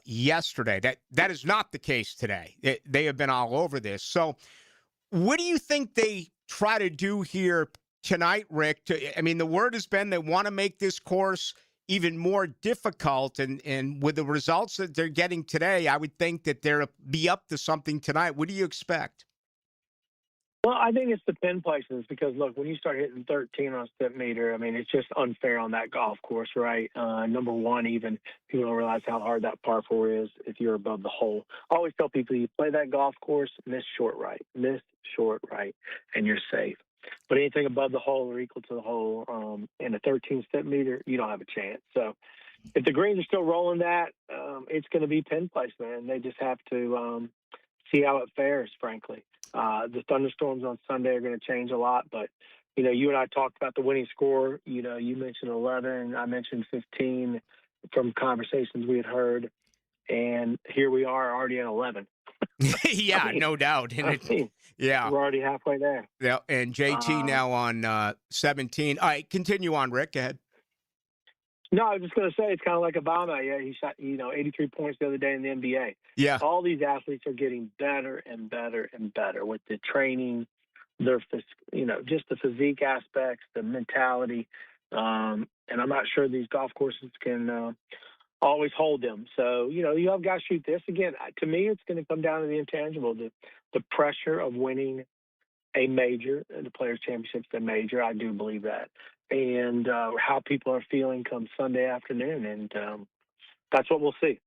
[SPEAKER 1] yesterday. That is not the case today. They have been all over this. So what do you think they try to do here tonight, Rick? The word has been they want to make this course even more difficult, and with the results that they're getting today, I would think that they'll be up to something tonight. What do you expect?
[SPEAKER 16] Well, I think it's the pin places because, look, when you start hitting 13 on a step meter, it's just unfair on that golf course, right? Number one, even people don't realize how hard that par 4 is if you're above the hole. I always tell people you play that golf course, miss short right, and you're safe. But anything above the hole or equal to the hole in a 13-step meter, you don't have a chance. So if the greens are still rolling that, it's going to be pin placement, and they just have to see how it fares, frankly. The thunderstorms on Sunday are going to change a lot, but, you and I talked about the winning score. You mentioned 11. I mentioned 15 from conversations we had heard, and here we are already at 11.
[SPEAKER 1] Yeah, no doubt. Yeah.
[SPEAKER 16] We're already halfway there.
[SPEAKER 1] Yeah, and JT now on 17. All right, continue on, Rick. Go ahead.
[SPEAKER 16] No, I was just going to say it's kind of like Obama. Yeah, he shot 83 points the other day in the NBA.
[SPEAKER 1] Yeah,
[SPEAKER 16] all these athletes are getting better and better and better with the training, their just the physique aspects, the mentality, and I'm not sure these golf courses can always hold them. So you have guys shoot this again. To me, it's going to come down to the intangible, the pressure of winning a major, the Players Championship's a major. I do believe that. And how people are feeling come Sunday afternoon. And that's what we'll see.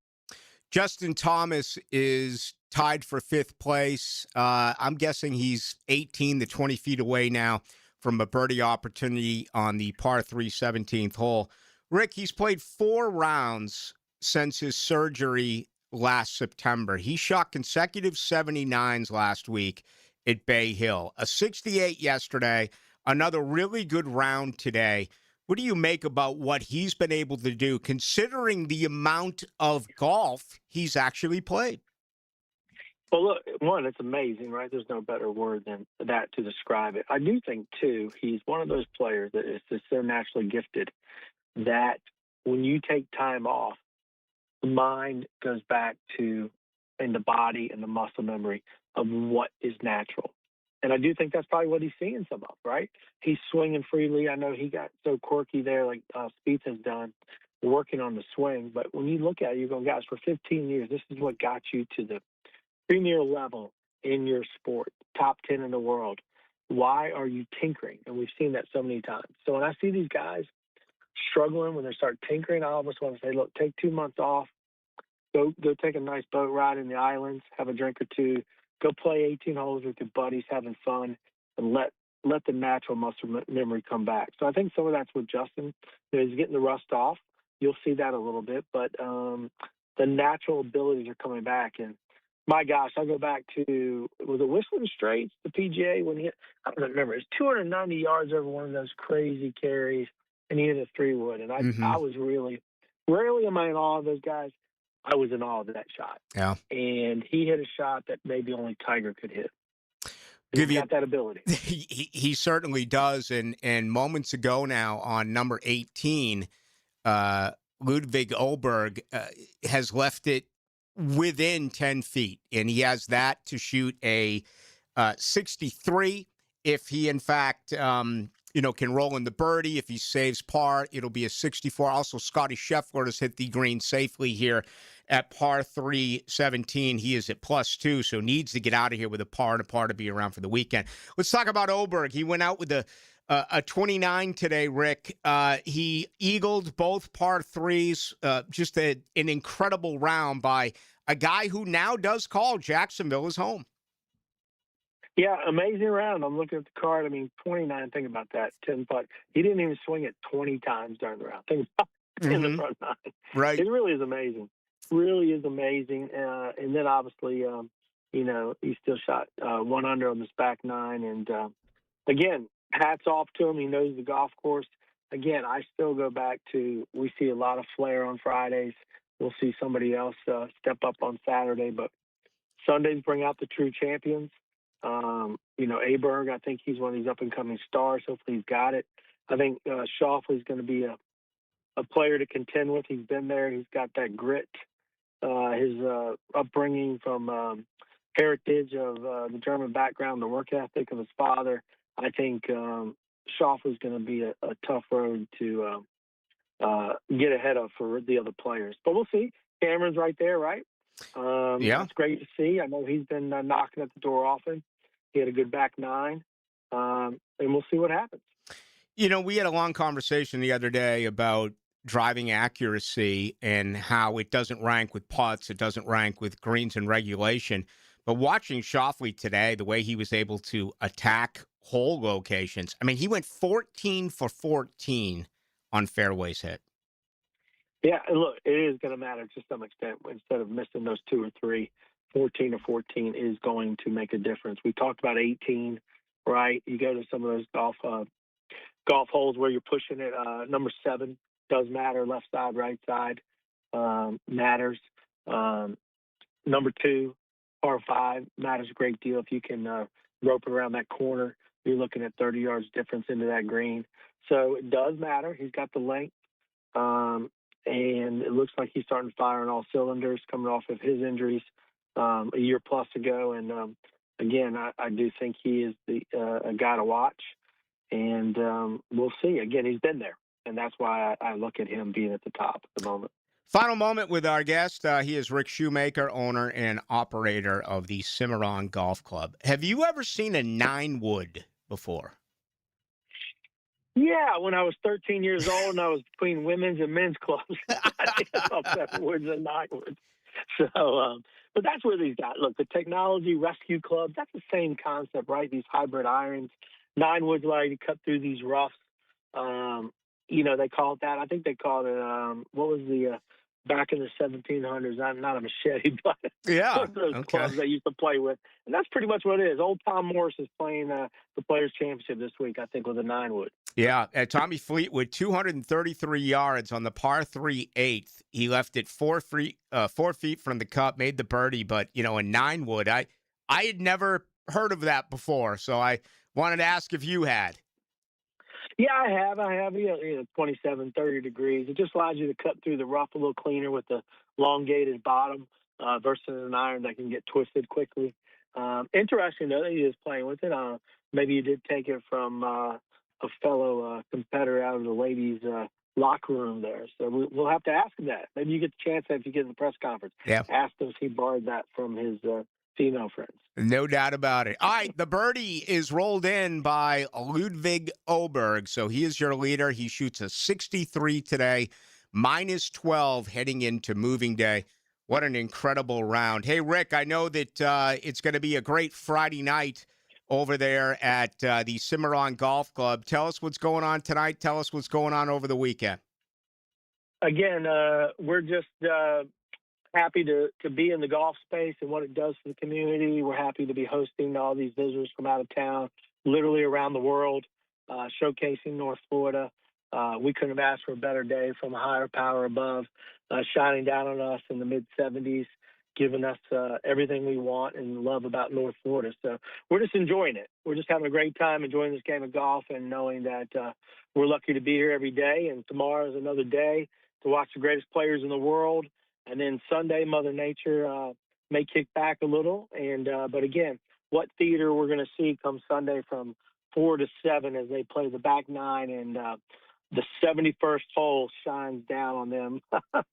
[SPEAKER 1] Justin Thomas is tied for 5th place. I'm guessing he's 18 to 20 feet away now from a birdie opportunity on the par 3 17th hole. Rick, he's played 4 rounds since his surgery last September. He shot consecutive 79s last week at Bay Hill, a 68 yesterday, another really good round today. What do you make about what he's been able to do, considering the amount of golf he's actually played?
[SPEAKER 16] Well, look, one, it's amazing, right? There's no better word than that to describe it. I do think, too, he's one of those players that is just so naturally gifted that when you take time off, the mind goes back to, and the body and the muscle memory of what is natural. And I do think that's probably what he's seeing some of, right? He's swinging freely. I know he got so quirky there, like Spieth has done, working on the swing. But when you look at it, you're going, guys, for 15 years, this is what got you to the premier level in your sport, top 10 in the world. Why are you tinkering? And we've seen that so many times. So when I see these guys struggling, when they start tinkering, I almost want to say, look, take 2 months off, Go take a nice boat ride in the islands, have a drink or two, go play 18 holes with your buddies, having fun, and let the natural muscle memory come back. So I think some of that's with Justin. He's getting the rust off. You'll see that a little bit, but the natural abilities are coming back. And my gosh, I go back to, was it Whistling Straits, the PGA, when he, I don't remember, it's 290 yards over one of those crazy carries, and he hit a 3-wood. And I was really, rarely am I in awe of those guys. I was in awe of that shot.
[SPEAKER 1] Yeah.
[SPEAKER 16] And he hit a shot that maybe only Tiger could hit.
[SPEAKER 1] Give
[SPEAKER 16] He's
[SPEAKER 1] you
[SPEAKER 16] got that ability.
[SPEAKER 1] he certainly does. And moments ago now on number 18, Ludwig Oberg has left it within 10 feet, and he has that to shoot a 63. If he, in fact, can roll in the birdie, if he saves par, it'll be a 64. Also, Scotty Scheffler has hit the green safely here at par 317. He is at +2, so needs to get out of here with a par and a par to be around for the weekend. Let's talk about Oberg. He went out with a 29 today, Rick. He eagled both par threes. Just an incredible round by a guy who now does call Jacksonville his home.
[SPEAKER 16] Yeah, amazing round. I'm looking at the card. I mean, 29, think about that, 10 putt. He didn't even swing it 20 times during the round. Think about it in the front nine.
[SPEAKER 1] Right.
[SPEAKER 16] It really is amazing. Really is amazing. And then obviously, he still shot 1 under on this back nine. And again, hats off to him. He knows the golf course. Again, I still go back to, we see a lot of flair on Fridays. We'll see somebody else step up on Saturday, but Sundays bring out the true champions. Aberg, I think he's one of these up-and-coming stars. Hopefully he's got it. I think Schauffele's going to be a player to contend with. He's been there. He's got that grit. His upbringing from heritage of the German background, the work ethic of his father. I think Schauffele's going to be a tough road to get ahead of for the other players. But we'll see. Cameron's right there, right?
[SPEAKER 1] Yeah.
[SPEAKER 16] It's great to see. I know he's been knocking at the door often. He had a good back nine. And we'll see what happens.
[SPEAKER 1] We had a long conversation the other day about driving accuracy and how it doesn't rank with putts. It doesn't rank with greens and regulation. But watching Schauffele today, the way he was able to attack hole locations, I mean, he went 14 for 14 on fairways hit.
[SPEAKER 16] Yeah, and look, it is going to matter to some extent. Instead of missing those 2 or 3, 14 or 14 is going to make a difference. We talked about 18, right? You go to some of those golf holes where you're pushing it. Number 7 does matter. Left side, right side matters. Number 2, par 5 matters a great deal. If you can rope it around that corner, you're looking at 30 yards difference into that green. So it does matter. He's got the length. And it looks like he's starting to fire on all cylinders coming off of his injuries a year plus ago. And again, I do think he is a guy to watch. And we'll see. Again, he's been there. And that's why I look at him being at the top at the moment.
[SPEAKER 1] Final moment with our guest. He is Rick Shoemaker, owner and operator of the Cimarron Golf Club. Have you ever seen a 9-wood before?
[SPEAKER 16] Yeah, when I was 13 years old and I was between women's and men's clubs, I saw 7 woods and 9 woods. So, but that's where these guys look. The technology rescue clubs, that's the same concept, right? These hybrid irons, 9 woods allow you to cut through these roughs. They call it that. I think they called it. What was the back in the 1700s? Not a machete, but
[SPEAKER 1] yeah,
[SPEAKER 16] one of those clubs they used to play with. And that's pretty much what it is. Old Tom Morris is playing the Players Championship this week, I think, with a 9 wood.
[SPEAKER 1] Yeah, Tommy Fleetwood, 233 yards on the par 3 8th. He left it 4 feet from the cup, made the birdie, but a 9-wood. I had never heard of that before, so I wanted to ask if you had.
[SPEAKER 16] Yeah, I have. 27, 30 degrees. It just allows you to cut through the rough a little cleaner with the elongated bottom versus an iron that can get twisted quickly. Interesting, though, that he is playing with it. Maybe you did take it from a fellow competitor out of the ladies' locker room there. So we'll have to ask him that. Maybe you get the chance if you get in the press conference.
[SPEAKER 1] Yeah.
[SPEAKER 16] Ask him if he borrowed that from his female friends.
[SPEAKER 1] No doubt about it. All right, the birdie is rolled in by Ludwig Oberg. So he is your leader. He shoots a 63 today, -12 heading into moving day. What an incredible round. Hey, Rick, I know that it's going to be a great Friday night over there at the Cimarron Golf Club. Tell us what's going on tonight. Tell us what's going on over the weekend.
[SPEAKER 16] Again, we're just happy to be in the golf space and what it does for the community. We're happy to be hosting all these visitors from out of town, literally around the world, showcasing North Florida. We couldn't have asked for a better day from a higher power above, shining down on us in the mid-70s, giving us everything we want and love about North Florida. So we're just enjoying it. We're just having a great time enjoying this game of golf and knowing that we're lucky to be here every day. And tomorrow is another day to watch the greatest players in the world. And then Sunday, Mother Nature may kick back a little. And but again, what theater we're going to see come Sunday from 4 to 7 as they play the back nine, and the 71st hole shines down on them.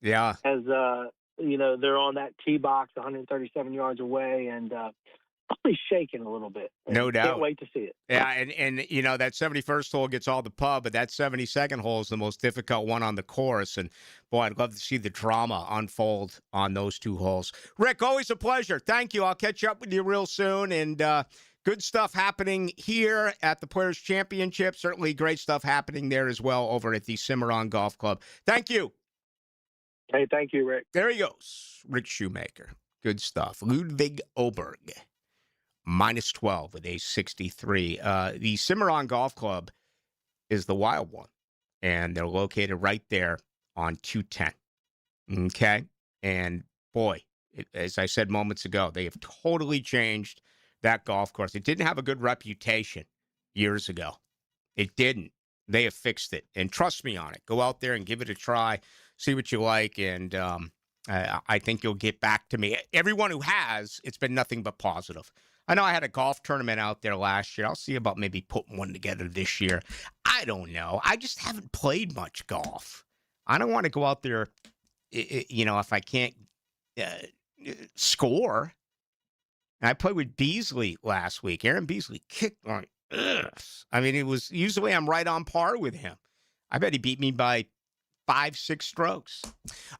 [SPEAKER 1] Yeah.
[SPEAKER 16] As they're on that tee box 137 yards away and probably shaking a little bit.
[SPEAKER 1] No doubt.
[SPEAKER 16] Can't wait to see it.
[SPEAKER 1] Yeah, and that 71st hole gets all the pub, but that 72nd hole is the most difficult one on the course. And, boy, I'd love to see the drama unfold on those two holes. Rick, always a pleasure. Thank you. I'll catch up with you real soon. And good stuff happening here at the Players' Championship. Certainly great stuff happening there as well over at the Cimarron Golf Club. Thank you.
[SPEAKER 16] Hey, thank you, Rick.
[SPEAKER 1] There he goes, Rick Shoemaker. Good stuff. Ludwig Oberg, -12 at age 63. The Cimarron Golf Club is the wild one, and they're located right there on 210. Okay? And, boy, as I said moments ago, they have totally changed that golf course. It didn't have a good reputation years ago. It didn't. They have fixed it. And trust me on it. Go out there and give it a try. See what you like, and I think you'll get back to me. Everyone who has, it's been nothing but positive. I know I had a golf tournament out there last year. I'll see about maybe putting one together this year. I don't know. I just haven't played much golf. I don't want to go out there, if I can't score. And I played with Beasley last week. Aaron Beasley kicked my ass. I mean, it was usually I'm right on par with him. I bet he beat me by 5-6 strokes.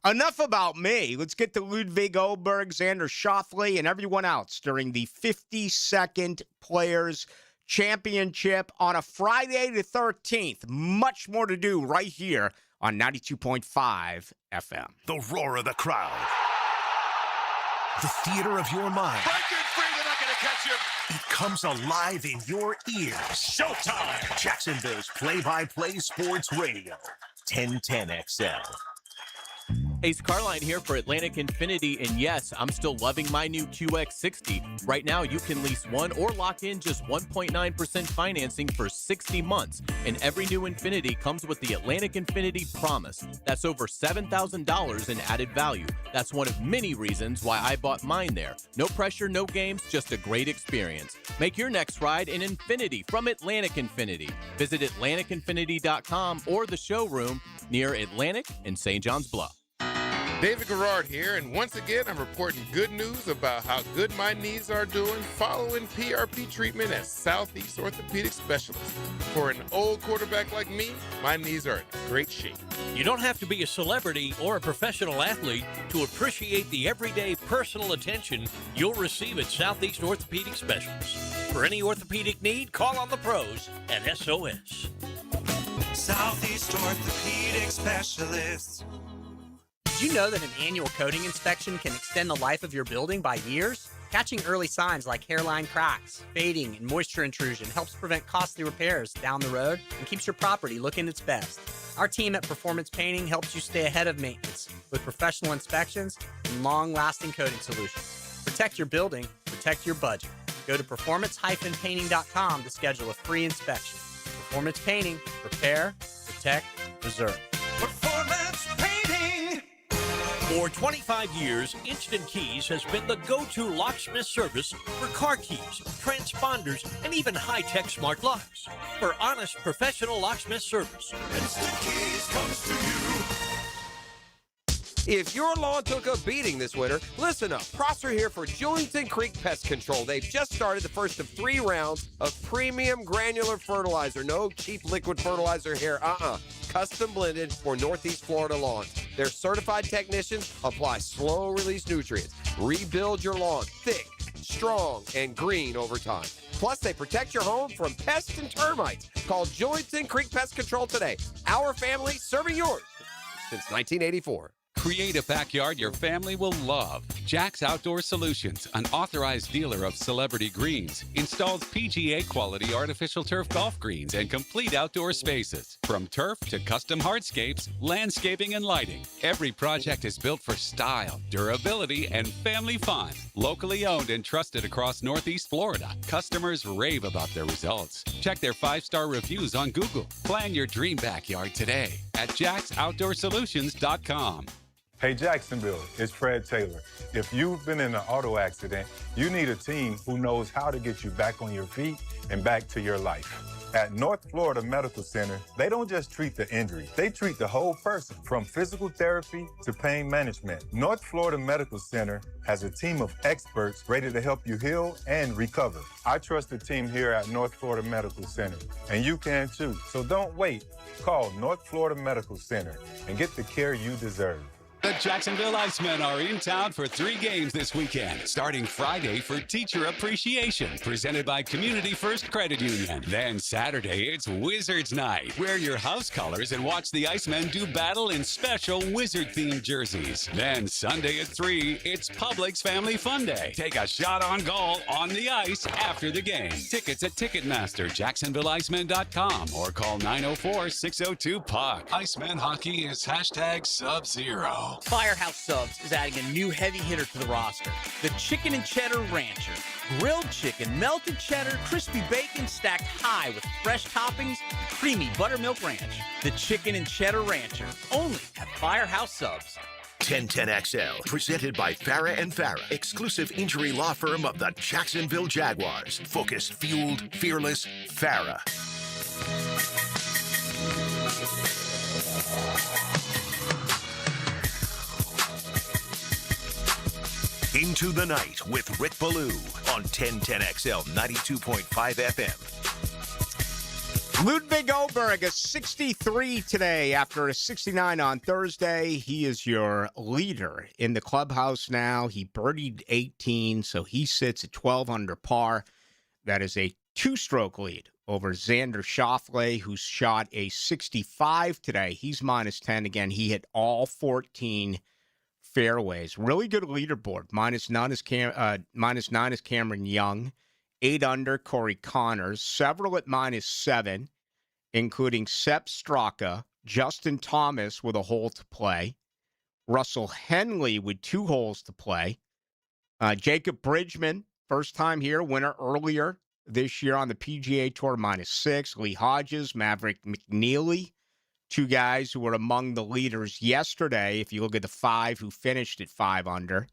[SPEAKER 1] Enough about me. Let's get to Ludwig Oberg, Xander Schauffele, and everyone else during the 52nd Players Championship on a Friday the 13th. Much more to do right here on 92.5 FM.
[SPEAKER 2] The roar of the crowd. The theater of your mind.
[SPEAKER 7] Breaking free, they're not going to catch him.
[SPEAKER 2] It comes alive in your ears.
[SPEAKER 7] Showtime.
[SPEAKER 2] Jacksonville's play-by-play sports radio. 1010 XL.
[SPEAKER 17] Ace Carline here for Atlantic Infinity, and yes, I'm still loving my new QX60. Right now, you can lease one or lock in just 1.9% financing for 60 months, and every new Infinity comes with the Atlantic Infinity Promise. That's over $7,000 in added value. That's one of many reasons why I bought mine there. No pressure, no games, just a great experience. Make your next ride an Infinity from Atlantic Infinity. Visit AtlanticInfinity.com or the showroom near Atlantic and St. John's Bluff.
[SPEAKER 18] David Garrard here, and once again, I'm reporting good news about how good my knees are doing following PRP treatment at Southeast Orthopedic Specialists. For an old quarterback like me, my knees are in great shape.
[SPEAKER 3] You don't have to be a celebrity or a professional athlete to appreciate the everyday personal attention you'll receive at Southeast Orthopedic Specialists. For any orthopedic need, call on the pros at SOS.
[SPEAKER 7] Southeast Orthopedic Specialists.
[SPEAKER 19] Did you know that an annual coating inspection can extend the life of your building by years? Catching early signs like hairline cracks, fading, and moisture intrusion helps prevent costly repairs down the road and keeps your property looking its best. Our team at Performance Painting helps you stay ahead of maintenance with professional inspections and long-lasting coating solutions. Protect your building, protect your budget. Go to performance-painting.com to schedule a free inspection. Performance Painting, repair, protect, preserve.
[SPEAKER 7] Performance Painting.
[SPEAKER 3] For 25 years, Instant Keys has been the go-to locksmith service for car keys, transponders, and even high-tech smart locks. For honest, professional locksmith service,
[SPEAKER 7] Instant Keys comes to you.
[SPEAKER 8] If your lawn took a beating this winter, listen up. Prosser here for Julington Creek Pest Control. They've just started the first of 3 rounds of premium granular fertilizer. No cheap liquid fertilizer here. custom blended for Northeast Florida lawns. Their certified technicians apply slow-release nutrients. Rebuild your lawn thick, strong, and green over time. Plus, they protect your home from pests and termites. Call Julington Creek Pest Control today. Our family serving yours since 1984.
[SPEAKER 4] Create a backyard your family will love. Jack's Outdoor Solutions, an authorized dealer of Celebrity Greens, installs PGA quality artificial turf golf greens and complete outdoor spaces. From turf to custom hardscapes, landscaping, and lighting, every project is built for style, durability, and family fun. Locally owned and trusted across Northeast Florida, customers rave about their results. Check their 5-star reviews on Google. Plan your dream backyard today at jacksoutdoorsolutions.com.
[SPEAKER 20] Hey Jacksonville, it's Fred Taylor. If you've been in an auto accident, you need a team who knows how to get you back on your feet and back to your life. At North Florida Medical Center, they don't just treat the injury, they treat the whole person, from physical therapy to pain management. North Florida Medical Center has a team of experts ready to help you heal and recover. I trust the team here at North Florida Medical Center, and you can too. So don't wait. Call North Florida Medical Center and get the care you deserve.
[SPEAKER 4] The Jacksonville Icemen are in town for 3 games this weekend, starting Friday for Teacher Appreciation, presented by Community First Credit Union. Then Saturday, it's Wizards Night. Wear your house colors and watch the Icemen do battle in special Wizard-themed jerseys. Then Sunday at 3, it's Publix Family Fun Day. Take a shot on goal on the ice after the game. Tickets at Ticketmaster, JacksonvilleIcemen.com, or call 904-602-PUCK. Iceman hockey is #Sub-Zero.
[SPEAKER 21] Firehouse Subs is adding a new heavy hitter to the roster, the Chicken and Cheddar Rancher. Grilled chicken, melted cheddar, crispy bacon stacked high with fresh toppings, creamy buttermilk ranch. The Chicken and Cheddar Rancher, only at Firehouse Subs.
[SPEAKER 2] 1010XL, presented by Farah and Farah, exclusive injury law firm of the Jacksonville Jaguars. Focused, fueled, fearless, Farah. Into the Night with Rick Ballou on 1010XL 92.5 FM.
[SPEAKER 1] Ludwig Oberg, a 63 today after a 69 on Thursday. He is your leader in the clubhouse now. He birdied 18, so he sits at 12 under par. That is a 2-stroke lead over Xander Schauffele, who's shot a 65 today. He's minus 10 again. He hit all 14 fairways. Really good leaderboard. Minus 9 is Cameron Young. 8 under, Corey Connors. Several at minus 7, including Sepp Straka, Justin Thomas with a hole to play, Russell Henley with 2 holes to play, Jacob Bridgman, first time here, winner earlier this year on the PGA Tour, minus 6, Lee Hodges, Maverick McNeely, 2 guys who were among the leaders yesterday, if you look at the 5 who finished at 5 under.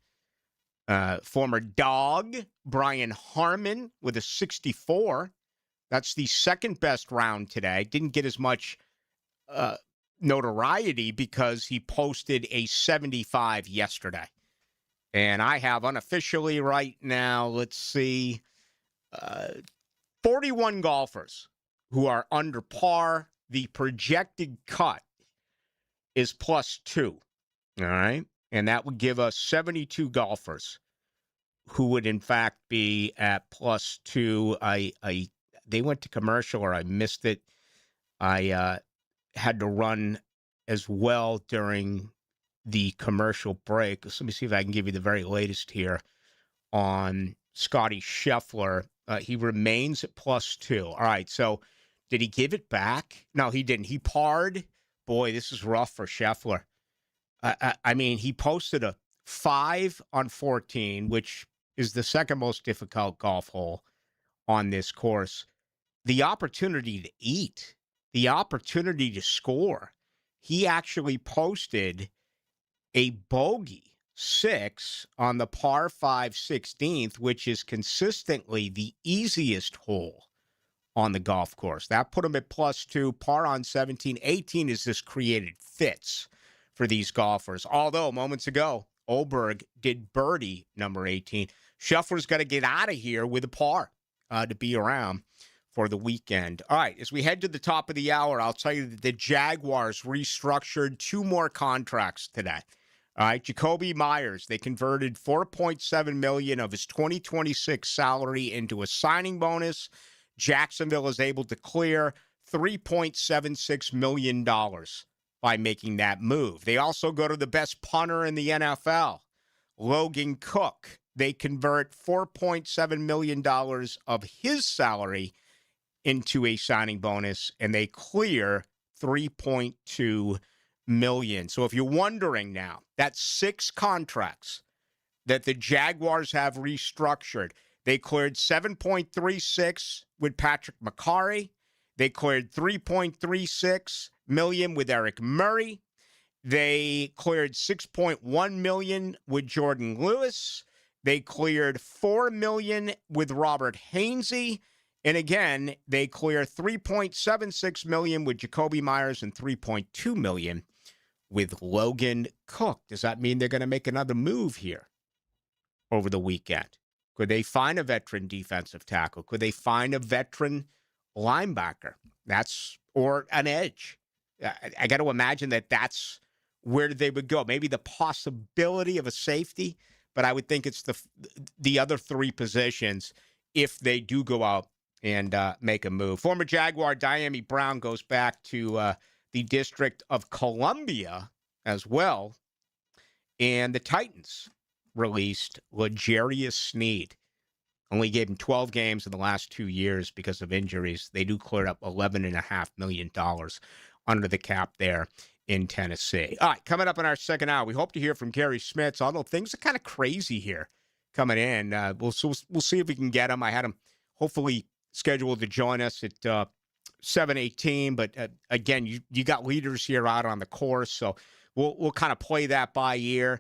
[SPEAKER 1] Former Dog, Brian Harmon with a 64. That's the second best round today. Didn't get as much notoriety because he posted a 75 yesterday. And I have unofficially right now, let's see, 41 golfers who are under par. The projected cut is +2. All right. And that would give us 72 golfers who would, in fact, be at +2. They went to commercial, or I missed it. I had to run as well during the commercial break. So let me see if I can give you the very latest here on Scotty Scheffler. He remains at +2. All right, so did he give it back? No, he didn't. He parred. Boy, this is rough for Scheffler. I mean, he posted a 5 on 14, which is the second most difficult golf hole on this course. The opportunity to eat, the opportunity to score. He actually posted a bogey 6 on the par 5 16th, which is consistently the easiest hole on the golf course. That put him at +2, par on 17. 18 is this created fits for these golfers. Although moments ago, Oberg did birdie number 18. Scheffler's got to get out of here with a par to be around for the weekend. All right, as we head to the top of the hour, I'll tell you that the Jaguars restructured 2 more contracts today. All right, Jacoby Myers, they converted $4.7 million of his 2026 salary into a signing bonus. Jacksonville is able to clear $3.76 million by making that move. They also go to the best punter in the NFL, Logan Cook. They convert $4.7 million of his salary into a signing bonus, and they clear $3.2 million. So if you're wondering now, that's 6 contracts that the Jaguars have restructured. They cleared $7.36 with Patrick McCarry. They cleared $3.36 million with Eric Murray. They cleared $6.1 million with Jordan Lewis. They cleared $4 million with Robert Hainsey. And again, they clear $3.76 million with Jacoby Myers and $3.2 million with Logan Cook. Does that mean they're going to make another move here over the weekend? Could they find a veteran defensive tackle? Could they find a veteran linebacker? Or an edge? I got to imagine that that's where they would go. Maybe the possibility of a safety, but I would think it's the other 3 positions if they do go out and make a move. Former Jaguar Diami Brown goes back to the District of Columbia as well. And the Titans released L'Jarius Sneed. Only gave him 12 games in the last 2 years because of injuries. They do clear up $11.5 million under the cap there in Tennessee. All right, coming up in our second hour, we hope to hear from Gary Smits, although things are kind of crazy here coming in. We'll see if we can get him. I had him hopefully scheduled to join us at 7:18, but again, you got leaders here out on the course, so we'll kind of play that by ear.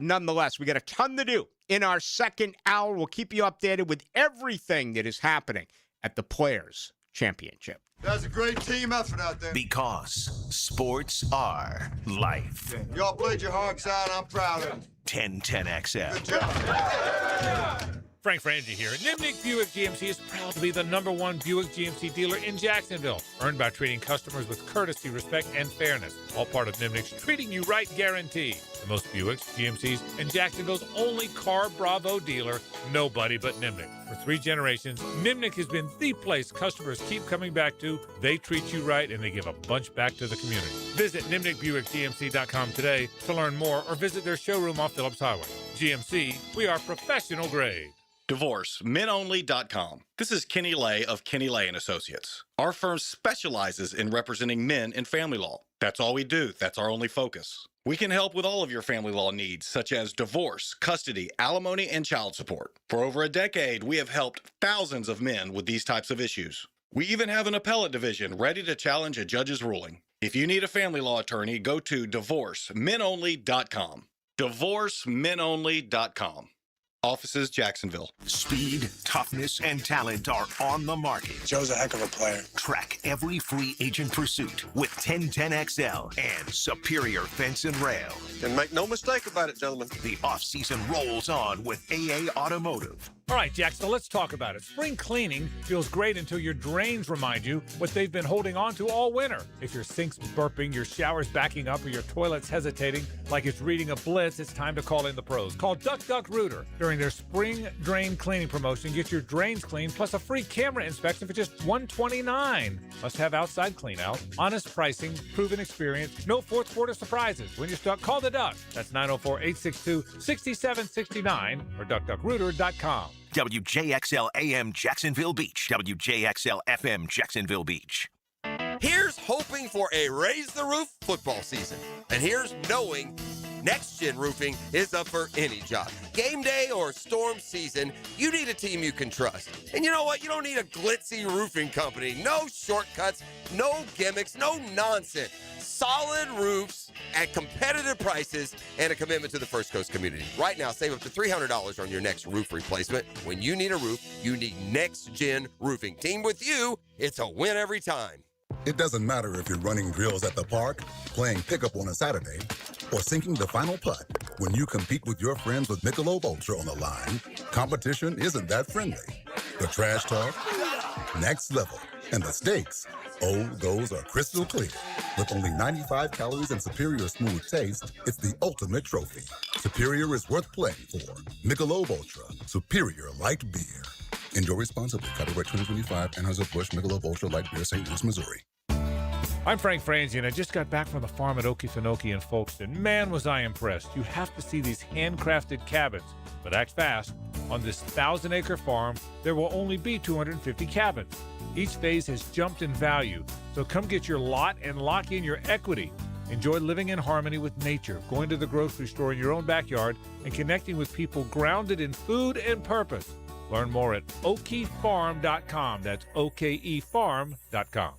[SPEAKER 1] Nonetheless, we got a ton to do in our second hour. We'll keep you updated with everything that is happening at the Players Championship.
[SPEAKER 5] That's a great team effort out there.
[SPEAKER 2] Because sports are life.
[SPEAKER 5] Y'all played your hearts out. I'm proud of you.
[SPEAKER 2] 1010XL.
[SPEAKER 5] Good job.
[SPEAKER 22] Frank Frangie here. Nimnik Buick GMC is proud to be the #1 Buick GMC dealer in Jacksonville, earned by treating customers with courtesy, respect, and fairness. All part of Nimnik's Treating You Right guarantee. The most Buicks, GMCs, and Jacksonville's only Car Bravo dealer, nobody but Nimnik. For 3 generations, Nimnik has been the place customers keep coming back to. They treat you right, and they give a bunch back to the community. Visit NimnikBuickGMC.com today to learn more, or visit their showroom off Phillips Highway. GMC, we are professional grade.
[SPEAKER 23] DivorceMenOnly.com. This is Kenny Lay of Kenny Lay & Associates. Our firm specializes in representing men in family law. That's all we do. That's our only focus. We can help with all of your family law needs, such as divorce, custody, alimony, and child support. For over a decade, we have helped thousands of men with these types of issues. We even have an appellate division ready to challenge a judge's ruling. If you need a family law attorney, go to DivorceMenOnly.com. DivorceMenOnly.com. Offices, Jacksonville.
[SPEAKER 2] Speed, toughness, and talent are on the market.
[SPEAKER 5] Joe's a heck of a player.
[SPEAKER 2] Track every free agent pursuit with 1010XL and Superior Fence and Rail.
[SPEAKER 5] And make no mistake about it, gentlemen.
[SPEAKER 2] The offseason rolls on with AA Automotive.
[SPEAKER 22] All right, Jackson, let's talk about it. Spring cleaning feels great until your drains remind you what they've been holding on to all winter. If your sink's burping, your shower's backing up, or your toilet's hesitating like it's reading a blitz, it's time to call in the pros. Call Duck Duck Rooter. During their spring drain cleaning promotion, get your drains cleaned plus a free camera inspection for just $129. Must have outside clean out, honest pricing, proven experience, no fourth quarter surprises. When you're stuck, call the Duck. That's 904-862-6769 or duckduckrooter.com.
[SPEAKER 2] WJXL AM Jacksonville Beach. WJXL FM Jacksonville Beach.
[SPEAKER 8] Here's hoping for a Raise the Roof football season. And here's knowing Next Gen Roofing is up for any job. Game day or storm season, you need a team you can trust. And you know what? You don't need a glitzy roofing company. No shortcuts, no gimmicks, no nonsense. Solid roofs at competitive prices and a commitment to the First Coast community. Right now, save up to $300 on your next roof replacement. When you need a roof, you need Next Gen Roofing. Team with you, it's a win every time.
[SPEAKER 24] It doesn't matter if you're running drills at the park, playing pickup on a Saturday, or sinking the final putt. When you compete with your friends with Michelob Ultra on the line, competition isn't that friendly. The trash talk, next level. And the stakes, oh, those are crystal clear. With only 95 calories and superior smooth taste, it's the ultimate trophy. Superior is worth playing for. Michelob Ultra, superior light beer. Enjoy responsibly. Copyright 2025, Anheuser-Busch Michelob Ultra Light Beer, St. Louis, Missouri.
[SPEAKER 22] I'm Frank Franzi, and I just got back from the farm at Okefenokee in Folkestone. Man, was I impressed. You have to see these handcrafted cabins. But act fast. On this 1,000-acre farm, there will only be 250 cabins. Each phase has jumped in value, so come get your lot and lock in your equity. Enjoy living in harmony with nature, going to the grocery store in your own backyard, and connecting with people grounded in food and purpose. Learn more at okefarm.com. That's okefarm.com.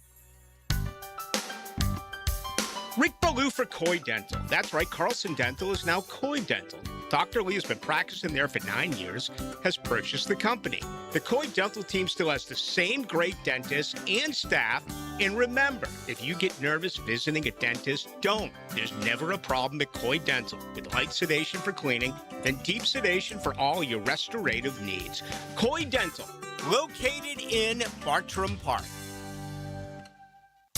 [SPEAKER 1] Rick Ballou for Coy Dental. That's right, Carlson Dental is now Coy Dental. Dr. Lee has been practicing there for 9 years, has purchased the company. The Coy Dental team still has the same great dentists and staff. And remember, if you get nervous visiting a dentist, don't. There's never a problem at Coy Dental. With light sedation for cleaning and deep sedation for all your restorative needs. Coy Dental, located in Bartram Park.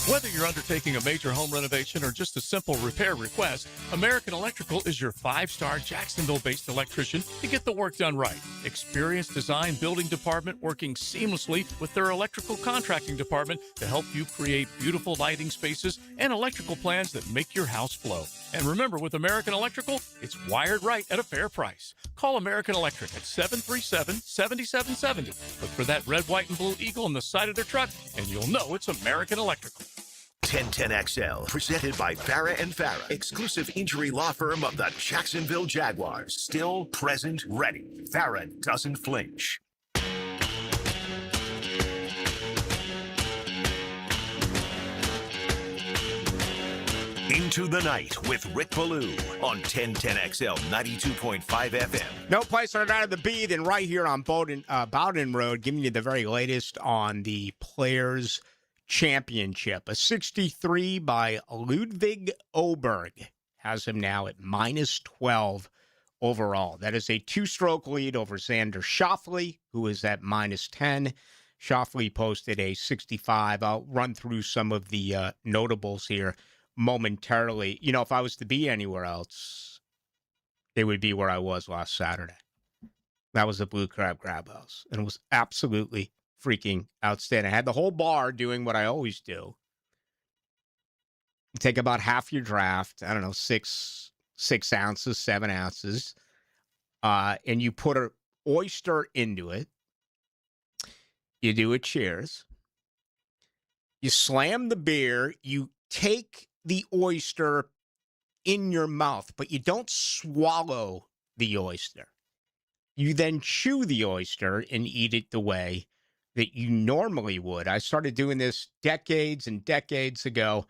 [SPEAKER 6] Whether you're undertaking a major home renovation or just a simple repair request, American Electrical is your 5-star Jacksonville-based electrician to get the work done right. Experienced design building department working seamlessly with their electrical contracting department to help you create beautiful lighting spaces and electrical plans that make your house flow. And remember, with American Electrical, it's wired right at a fair price. Call American Electric at 737-7770. Look for that red, white, and blue eagle on the side of their truck, and you'll know it's American Electrical.
[SPEAKER 9] 1010XL, presented by Farah & Farah, exclusive injury law firm of the Jacksonville Jaguars. Still present, ready. Farah doesn't flinch. Into the Night with Rick Ballou on 1010XL 92.5 FM.
[SPEAKER 1] No place I'd rather be than right here on Bowden Road, giving you the very latest on the Players' Championship. A 63 by Ludwig Oberg has him now at -12 overall. That is a 2-stroke lead over Xander Schauffele, who is at -10. Schauffele posted a 65. I'll run through some of the notables here momentarily. You know, if I was to be anywhere else, it would be where I was last Saturday. That was the Blue Crab Grab House, and it was absolutely freaking outstanding. I had the whole bar doing what I always do. You take about half your draft, I don't know, 6 ounces, 7 ounces, and you put an oyster into it. You do a cheers. You slam the beer. You take the oyster in your mouth, but you don't swallow the oyster. You then chew the oyster and eat it the way that you normally would. I started doing this decades and decades ago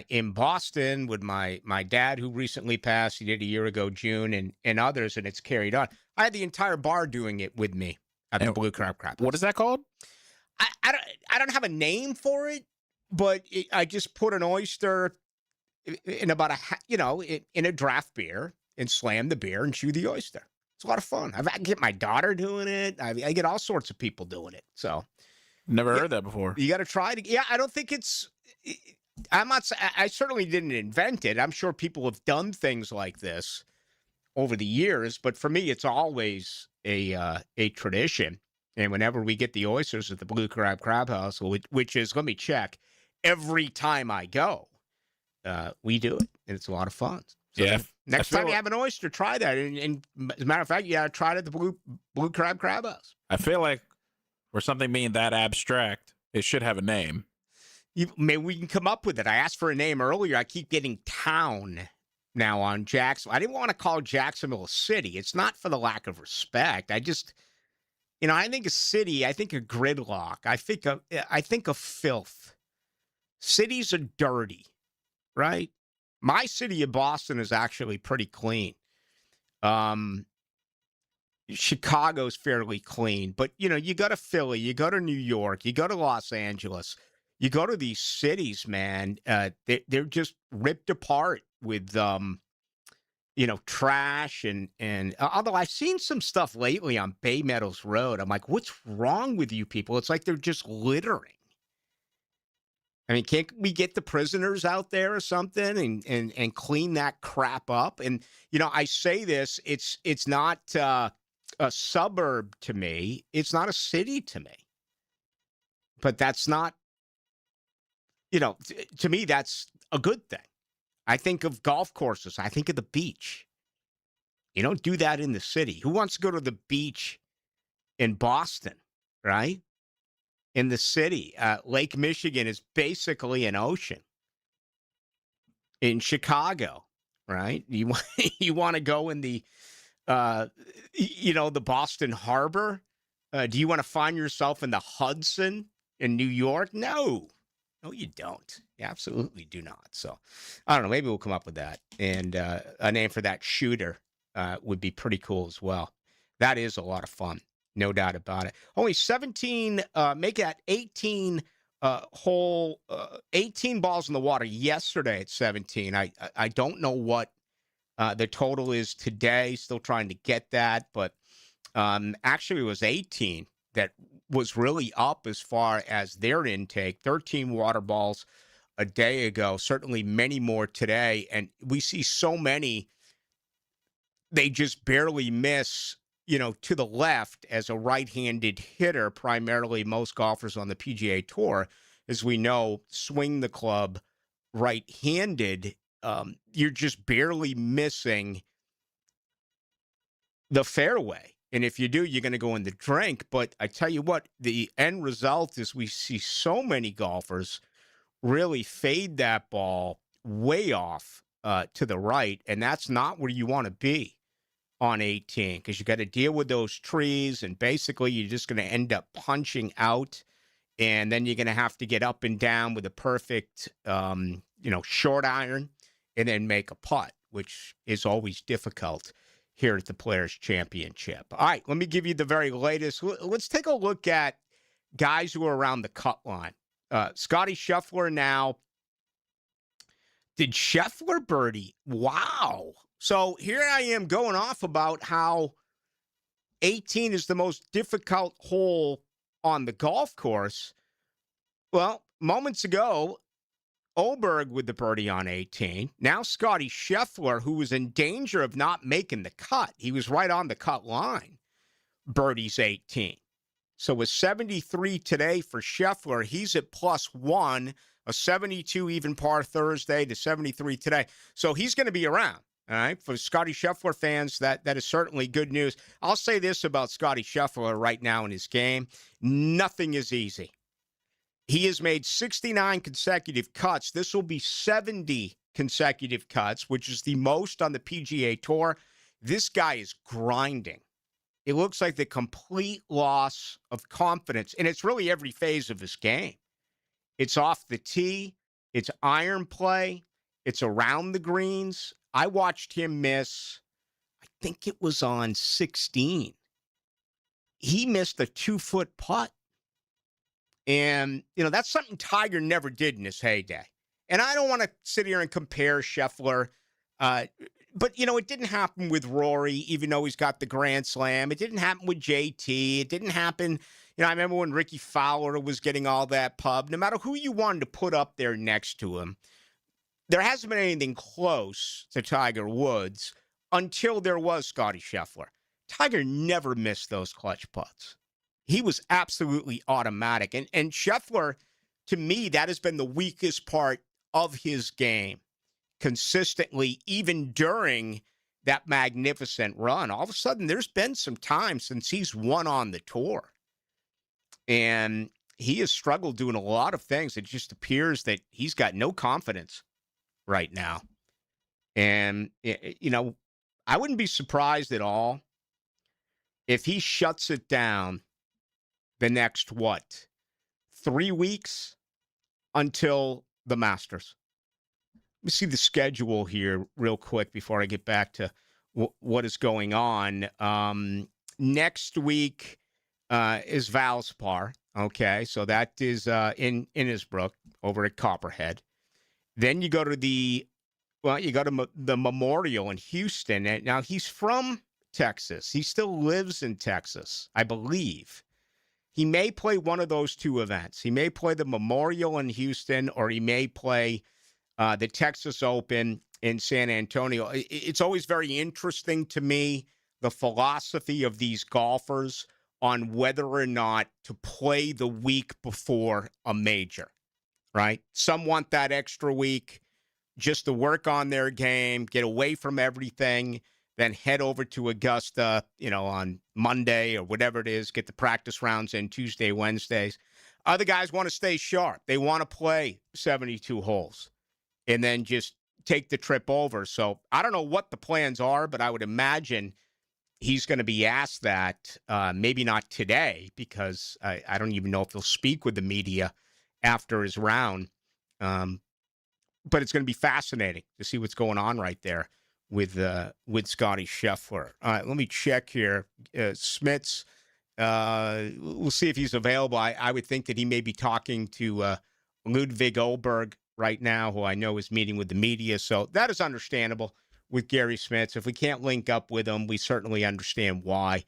[SPEAKER 1] in Boston with my dad, who recently passed. He did a year ago, June, and others, and it's carried on. I had the entire bar doing it with me at the Blue Crab Crab.
[SPEAKER 12] What is that called?
[SPEAKER 1] I don't have a name for it, but I just put an oyster in about in a draft beer and slam the beer and chew the oyster. It's a lot of fun. I get my daughter doing it. I get all sorts of people doing it. So,
[SPEAKER 12] never heard that before.
[SPEAKER 1] You got to try it. Yeah, I don't think it's. I certainly didn't invent it. I'm sure people have done things like this over the years, but for me, it's always a tradition. And whenever we get the oysters at the Blue Crab Crab House, which is, let me check, every time I go, we do it, and it's a lot of fun. So
[SPEAKER 12] yeah.
[SPEAKER 1] Next time you have an oyster, try that. And as a matter of fact, you got to try it at the Blue Crab Crab House.
[SPEAKER 12] I feel like for something being that abstract, it should have a name.
[SPEAKER 1] Maybe we can come up with it. I asked for a name earlier. I keep getting town now on Jacksonville. I didn't want to call Jacksonville a city. It's not for the lack of respect. I just, I think a city, I think of gridlock. I think of filth. Cities are dirty, right? My city of Boston is actually pretty clean. Chicago's fairly clean, but you go to Philly, you go to New York, you go to Los Angeles, you go to these cities, man. They're just ripped apart with trash and although I've seen some stuff lately on Bay Meadows Road, I'm like, what's wrong with you people? It's like they're just littering. I mean, can't we get the prisoners out there or something and clean that crap up? And, I say this, it's not a suburb to me. It's not a city to me. But that's not, to me, that's a good thing. I think of golf courses. I think of the beach. You don't do that in the city. Who wants to go to the beach in Boston, right? In the city, Lake Michigan is basically an ocean. In Chicago, right? You want to go in the, the Boston Harbor? Do you want to find yourself in the Hudson in New York? No, you don't. You absolutely do not. So I don't know. Maybe we'll come up with that. And a name for that shooter would be pretty cool as well. That is a lot of fun. No doubt about it. Only 17, make that 18 hole, 18 balls in the water yesterday at 17. I don't know what the total is today. Still trying to get that. But actually it was 18 that was really up as far as their intake. 13 water balls a day ago. Certainly many more today. And we see so many, they just barely miss to the left as a right-handed hitter. Primarily most golfers on the PGA Tour, as we know, swing the club right-handed. You're just barely missing the fairway. And if you do, you're going to go in the drink. But I tell you what, the end result is we see so many golfers really fade that ball way off to the right. And that's not where you want to be on 18, because you got to deal with those trees, and basically you're just going to end up punching out, and then you're going to have to get up and down with a perfect, short iron, and then make a putt, which is always difficult here at the Players Championship. All right, let me give you the very latest. Let's take a look at guys who are around the cut line. Scotty Scheffler now. Did Scheffler birdie? Wow. So here I am going off about how 18 is the most difficult hole on the golf course. Well, moments ago, Oberg with the birdie on 18. Now Scotty Scheffler, who was in danger of not making the cut. He was right on the cut line. Birdie's 18. So with 73 today for Scheffler, he's at +1, a 72 even par Thursday to 73 today. So he's going to be around. All right, for Scotty Scheffler fans, that is certainly good news. I'll say this about Scotty Scheffler right now in his game. Nothing is easy. He has made 69 consecutive cuts. This will be 70 consecutive cuts, which is the most on the PGA Tour. This guy is grinding. It looks like the complete loss of confidence, and it's really every phase of his game. It's off the tee. It's iron play. It's around the greens. I watched him miss, I think it was on 16. He missed a 2-foot putt. And, that's something Tiger never did in his heyday. And I don't want to sit here and compare Scheffler. But, it didn't happen with Rory, even though he's got the Grand Slam. It didn't happen with JT. It didn't happen, I remember when Ricky Fowler was getting all that pub. No matter who you wanted to put up there next to him, there hasn't been anything close to Tiger Woods until there was Scotty Scheffler. Tiger never missed those clutch putts. He was absolutely automatic. And Scheffler, to me, that has been the weakest part of his game consistently, even during that magnificent run. All of a sudden, there's been some time since he's won on the tour. And he has struggled doing a lot of things. It just appears that he's got no confidence right now. And, I wouldn't be surprised at all if he shuts it down the next, 3 weeks until the Masters. Let me see the schedule here real quick before I get back to what is going on. Next week is Valspar. Okay, so that is in Innisbrook over at Copperhead. Then you go to Well, you go to the Memorial in Houston. And now, he's from Texas. He still lives in Texas, I believe. He may play one of those two events. He may play the Memorial in Houston, or he may play the Texas Open in San Antonio. It's always very interesting to me, the philosophy of these golfers on whether or not to play the week before a major, right? Some want that extra week just to work on their game, get away from everything, then head over to Augusta, on Monday or whatever it is, get the practice rounds in Tuesday, Wednesdays. Other guys want to stay sharp. They want to play 72 holes and then just take the trip over. So I don't know what the plans are, but I would imagine he's going to be asked that, maybe not today, because I don't even know if he'll speak with the media after his round. But it's going to be fascinating to see what's going on right there with Scotty Scheffler. All right, let me check here. Smits, we'll see if he's available. I would think that he may be talking to Ludwig Oberg right now, who I know is meeting with the media. So that is understandable with Gary Smits. If we can't link up with him, we certainly understand why.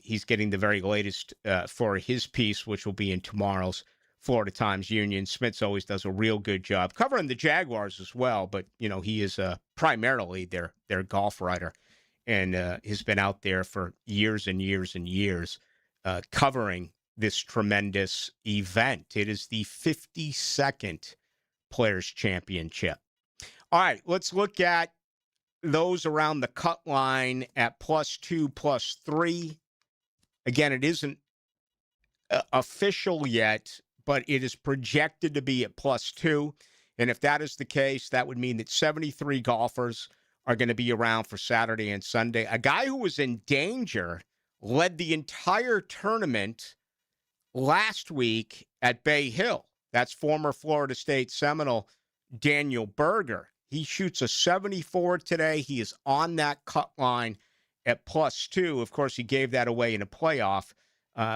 [SPEAKER 1] He's getting the very latest for his piece, which will be in tomorrow's Florida Times Union. Smits always does a real good job covering the Jaguars as well, but he is primarily their golf writer, and has been out there for years and years and years covering this tremendous event. It is the 52nd Players Championship. All right, let's look at those around the cut line at +2, +3. Again, it isn't official yet, but it is projected to be at +2. And if that is the case, that would mean that 73 golfers are going to be around for Saturday and Sunday. A guy who was in danger led the entire tournament last week at Bay Hill. That's former Florida State Seminole Daniel Berger. He shoots a 74 today. He is on that cut line at +2. Of course, he gave that away in a playoff,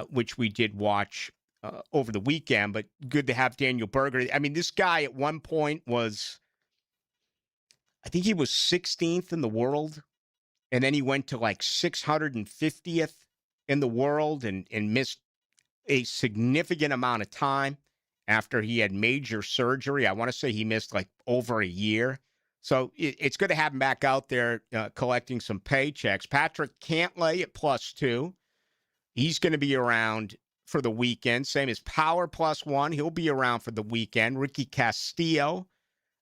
[SPEAKER 1] which we did watch over the weekend, but good to have Daniel Berger. I mean, this guy at one point was, I think he was 16th in the world, and then he went to like 650th in the world and missed a significant amount of time after he had major surgery. I want to say he missed like over a year. So it's good to have him back out there collecting some paychecks. Patrick Cantlay at +2. He's going to be around for the weekend. Same as Power +1. He'll be around for the weekend. Ricky Castillo.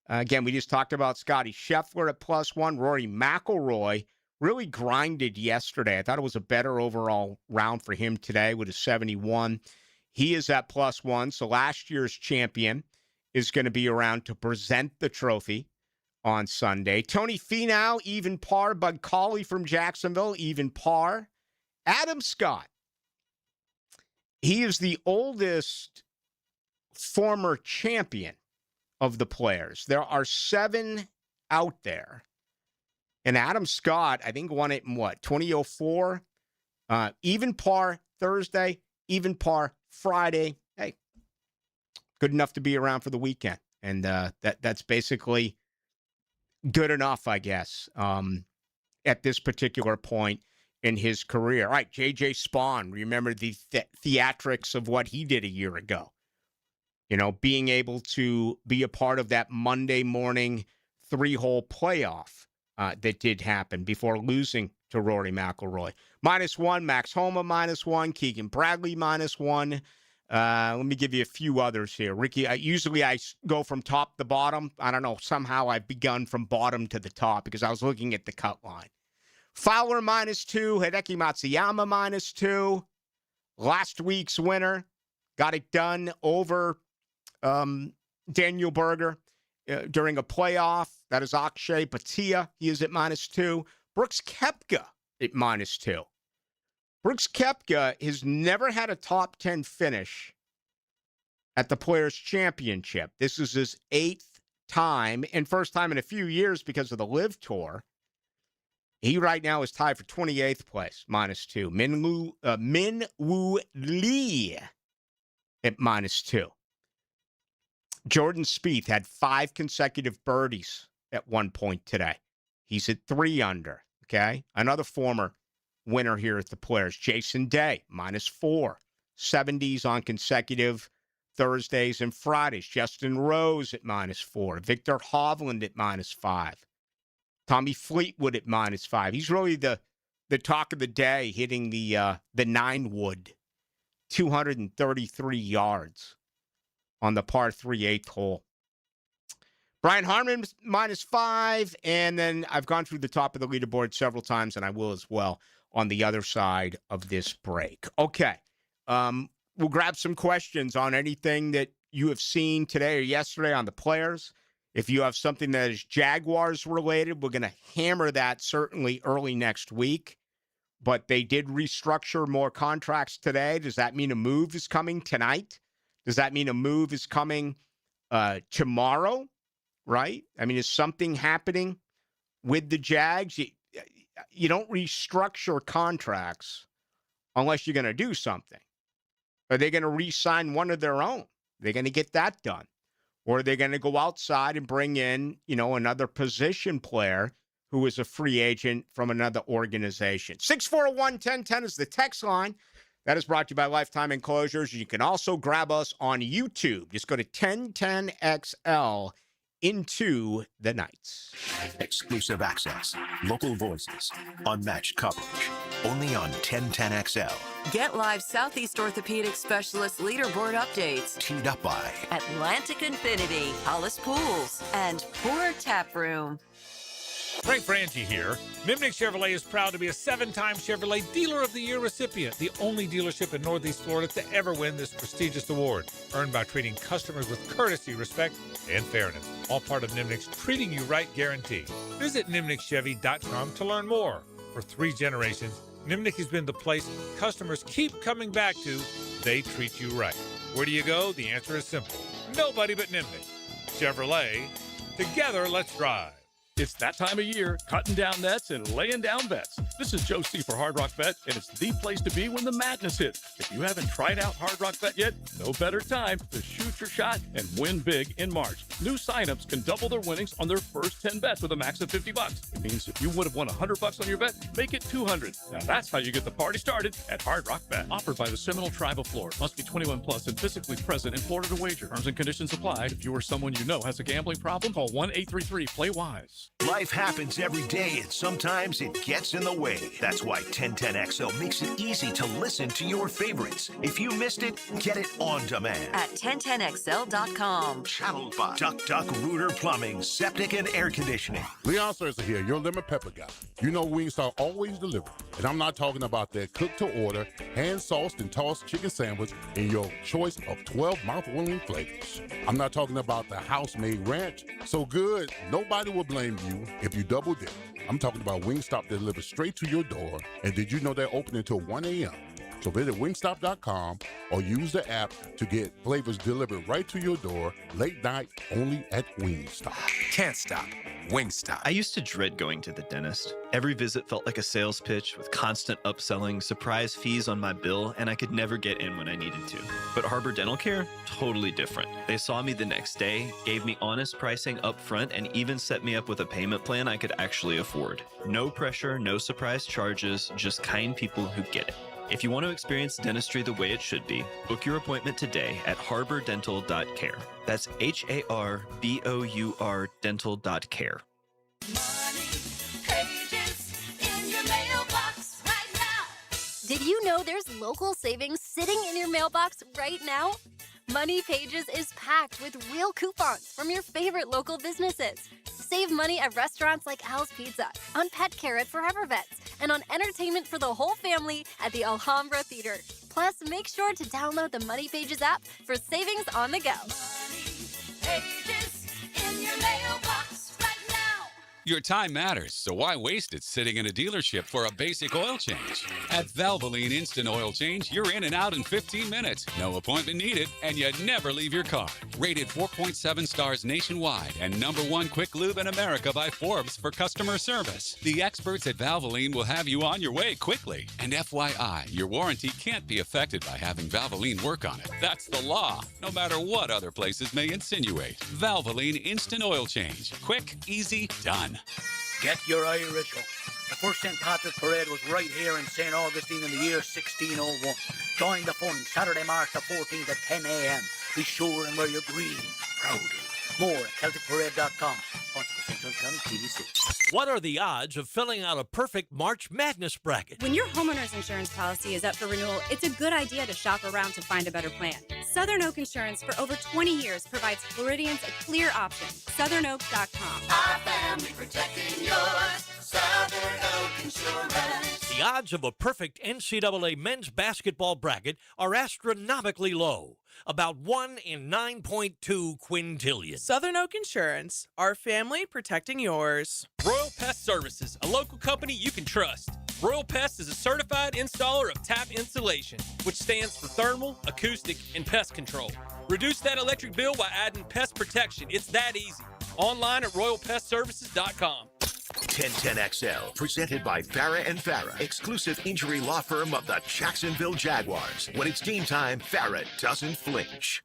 [SPEAKER 1] Again, we just talked about Scotty Scheffler at +1. Rory McIlroy really grinded yesterday. I thought it was a better overall round for him today with a 71. He is at +1. So last year's champion is going to be around to present the trophy on Sunday. Tony Finau, even par. Bud Cauley from Jacksonville, even par. Adam Scott. He is the oldest former champion of the Players. There are 7 out there. And Adam Scott, I think, won it in 2004? Even par Thursday, even par Friday. Hey, good enough to be around for the weekend. And that's basically good enough, I guess, at this particular point in his career. All right, J.J. Spawn, remember the theatrics of what he did a year ago. Being able to be a part of that Monday morning 3-hole playoff that did happen before losing to Rory McIlroy. -1, Max Homa -1, Keegan Bradley -1. Let me give you a few others here. Ricky, usually I go from top to bottom. I don't know. Somehow I've begun from bottom to the top because I was looking at the cut line. Fowler -2, Hideki Matsuyama -2. Last week's winner got it done over Daniel Berger during a playoff. That is Akshay Bhatia. He is at -2. Brooks Koepka at -2. Brooks Koepka has never had a top 10 finish at the Players' Championship. This is his 8th time and first time in a few years because of the Live Tour. He right now is tied for 28th place, -2. Min Woo Lee at -2. Jordan Spieth had 5 consecutive birdies at one point today. He's at 3 under, okay? Another former winner here at the Players, Jason Day, -4. 70s on consecutive Thursdays and Fridays. Justin Rose at -4. Victor Hovland at -5. Tommy Fleetwood at -5. He's really the talk of the day, hitting the 9 wood, 233 yards on the par 3 8th hole. Brian Harman -5, and then I've gone through the top of the leaderboard several times, and I will as well on the other side of this break. Okay, we'll grab some questions on anything that you have seen today or yesterday on the Players. If you have something that is Jaguars related, we're going to hammer that certainly early next week. But they did restructure more contracts today. Does that mean a move is coming tonight? Does that mean a move is coming tomorrow? Right? I mean, is something happening with the Jags? You don't restructure contracts unless you're going to do something. Are they going to re-sign one of their own? They're going to get that done. Or are they going to go outside and bring in, another position player who is a free agent from another organization? 641-1010 is the text line. That is brought to you by Lifetime Enclosures. You can also grab us on YouTube. Just go to 1010XL into the Knights.
[SPEAKER 9] Exclusive access, local voices, unmatched coverage. Only on 1010XL.
[SPEAKER 10] Get live Southeast Orthopedic Specialist leaderboard updates.
[SPEAKER 9] Teed up by
[SPEAKER 10] Atlantic Infinity, Hollis Pools, and Poor Tap Room.
[SPEAKER 22] Frank Frangie here. Nimnick Chevrolet is proud to be a 7-time Chevrolet Dealer of the Year recipient, the only dealership in Northeast Florida to ever win this prestigious award, earned by treating customers with courtesy, respect, and fairness. All part of Nimnick's Treating You Right guarantee. Visit nimnickchevy.com to learn more. For 3 generations, Nimnick has been the place customers keep coming back to. They treat you right. Where do you go? The answer is simple. Nobody but Nimnick. Chevrolet. Together, let's drive.
[SPEAKER 6] It's that time of year, cutting down nets and laying down bets. This is Joe C. for Hard Rock Bet, and it's the place to be when the madness hits. If you haven't tried out Hard Rock Bet yet, no better time to shoot your shot and win big in March. New signups can double their winnings on their first 10 bets with a max of $50. It means if you would have won $100 on your bet, make it $200. Now that's how you get the party started at Hard Rock Bet. Offered by the Seminole Tribe of Florida. Must be 21 plus and physically present in Florida to wager. Terms and conditions apply. If you or someone you know has a gambling problem, call 1-833-PLAY-WISE.
[SPEAKER 9] Life happens every day, and sometimes it gets in the way. That's why 1010XL makes it easy to listen to your favorites. If you missed it, get it on demand.
[SPEAKER 10] At 1010XL.com.
[SPEAKER 9] Channeled by Duck Duck Rooter Plumbing, Septic and Air Conditioning.
[SPEAKER 11] Leon Serza here, your lemon pepper guy. You know Wingstop always delivers. And I'm not talking about their cook-to-order, hand-sauced and tossed chicken sandwich in your choice of 12 mouth-watering flavors. I'm not talking about the house-made ranch. So good, nobody will blame you if you double dip. I'm talking about Wingstop that delivers straight to your door. And did you know they're open until 1 a.m.? So visit wingstop.com or use the app to get flavors delivered right to your door late night only at Wingstop.
[SPEAKER 13] Can't stop. Wingstop. I used to dread going to the dentist. Every visit felt like a sales pitch with constant upselling, surprise fees on my bill, and I could never get in when I needed to. But Harbor Dental Care? Totally different. They saw me the next day, gave me honest pricing up front, and even set me up with a payment plan I could actually afford. No pressure, no surprise charges, just kind people who get it. If you want to experience dentistry the way it should be, book your appointment today at harbordental.care. That's HARBOUR dental.care.
[SPEAKER 14] Did you know there's local savings sitting in your mailbox right now? Money Pages is packed with real coupons from your favorite local businesses. Save money at restaurants like Al's Pizza, on pet care at Forever Vets, and on entertainment for the whole family at the Alhambra Theater. Plus, make sure to download the Money Pages app for savings on the go.
[SPEAKER 7] Pages in your mailbox right now.
[SPEAKER 4] Your time matters, so why waste it sitting in a dealership for a basic oil change? At Valvoline Instant Oil Change, you're in and out in 15 minutes. No appointment needed, and you never leave your car. Rated 4.7 stars nationwide and #1 quick lube in America by Forbes for customer service. The experts at Valvoline will have you on your way quickly. And FYI, your warranty can't be affected by having Valvoline work on it. That's the law, no matter what other places may insinuate. Valvoline Instant Oil Change. Quick, easy, done.
[SPEAKER 15] Get your Irish up. The first St. Patrick's Parade was right here in St. Augustine in the year 1601. Join the fun Saturday, March the 14th at 10 a.m. Be sure and wear your green proudly. More at CelticParade.com. Sponsored by St. John County TVC.
[SPEAKER 3] What are the odds of filling out a perfect March Madness bracket?
[SPEAKER 16] When your homeowner's insurance policy is up for renewal, it's a good idea to shop around to find a better plan. Southern Oak Insurance for over 20 years provides Floridians a clear option. SouthernOak.com.
[SPEAKER 7] Our family protecting yours. Southern Oak Insurance.
[SPEAKER 3] The odds of a perfect NCAA men's basketball bracket are astronomically low. About 1 in 9.2 quintillion.
[SPEAKER 17] Southern Oak Insurance, our family protecting yours.
[SPEAKER 18] Royal Pest Services, a local company you can trust. Royal Pest is a certified installer of tap insulation, which stands for thermal, acoustic, and pest control. Reduce that electric bill by adding pest protection. It's that easy. Online at royalpestservices.com.
[SPEAKER 9] 1010XL, presented by Farah and Farah, exclusive injury law firm of the Jacksonville Jaguars. When it's game time, Farah doesn't flinch.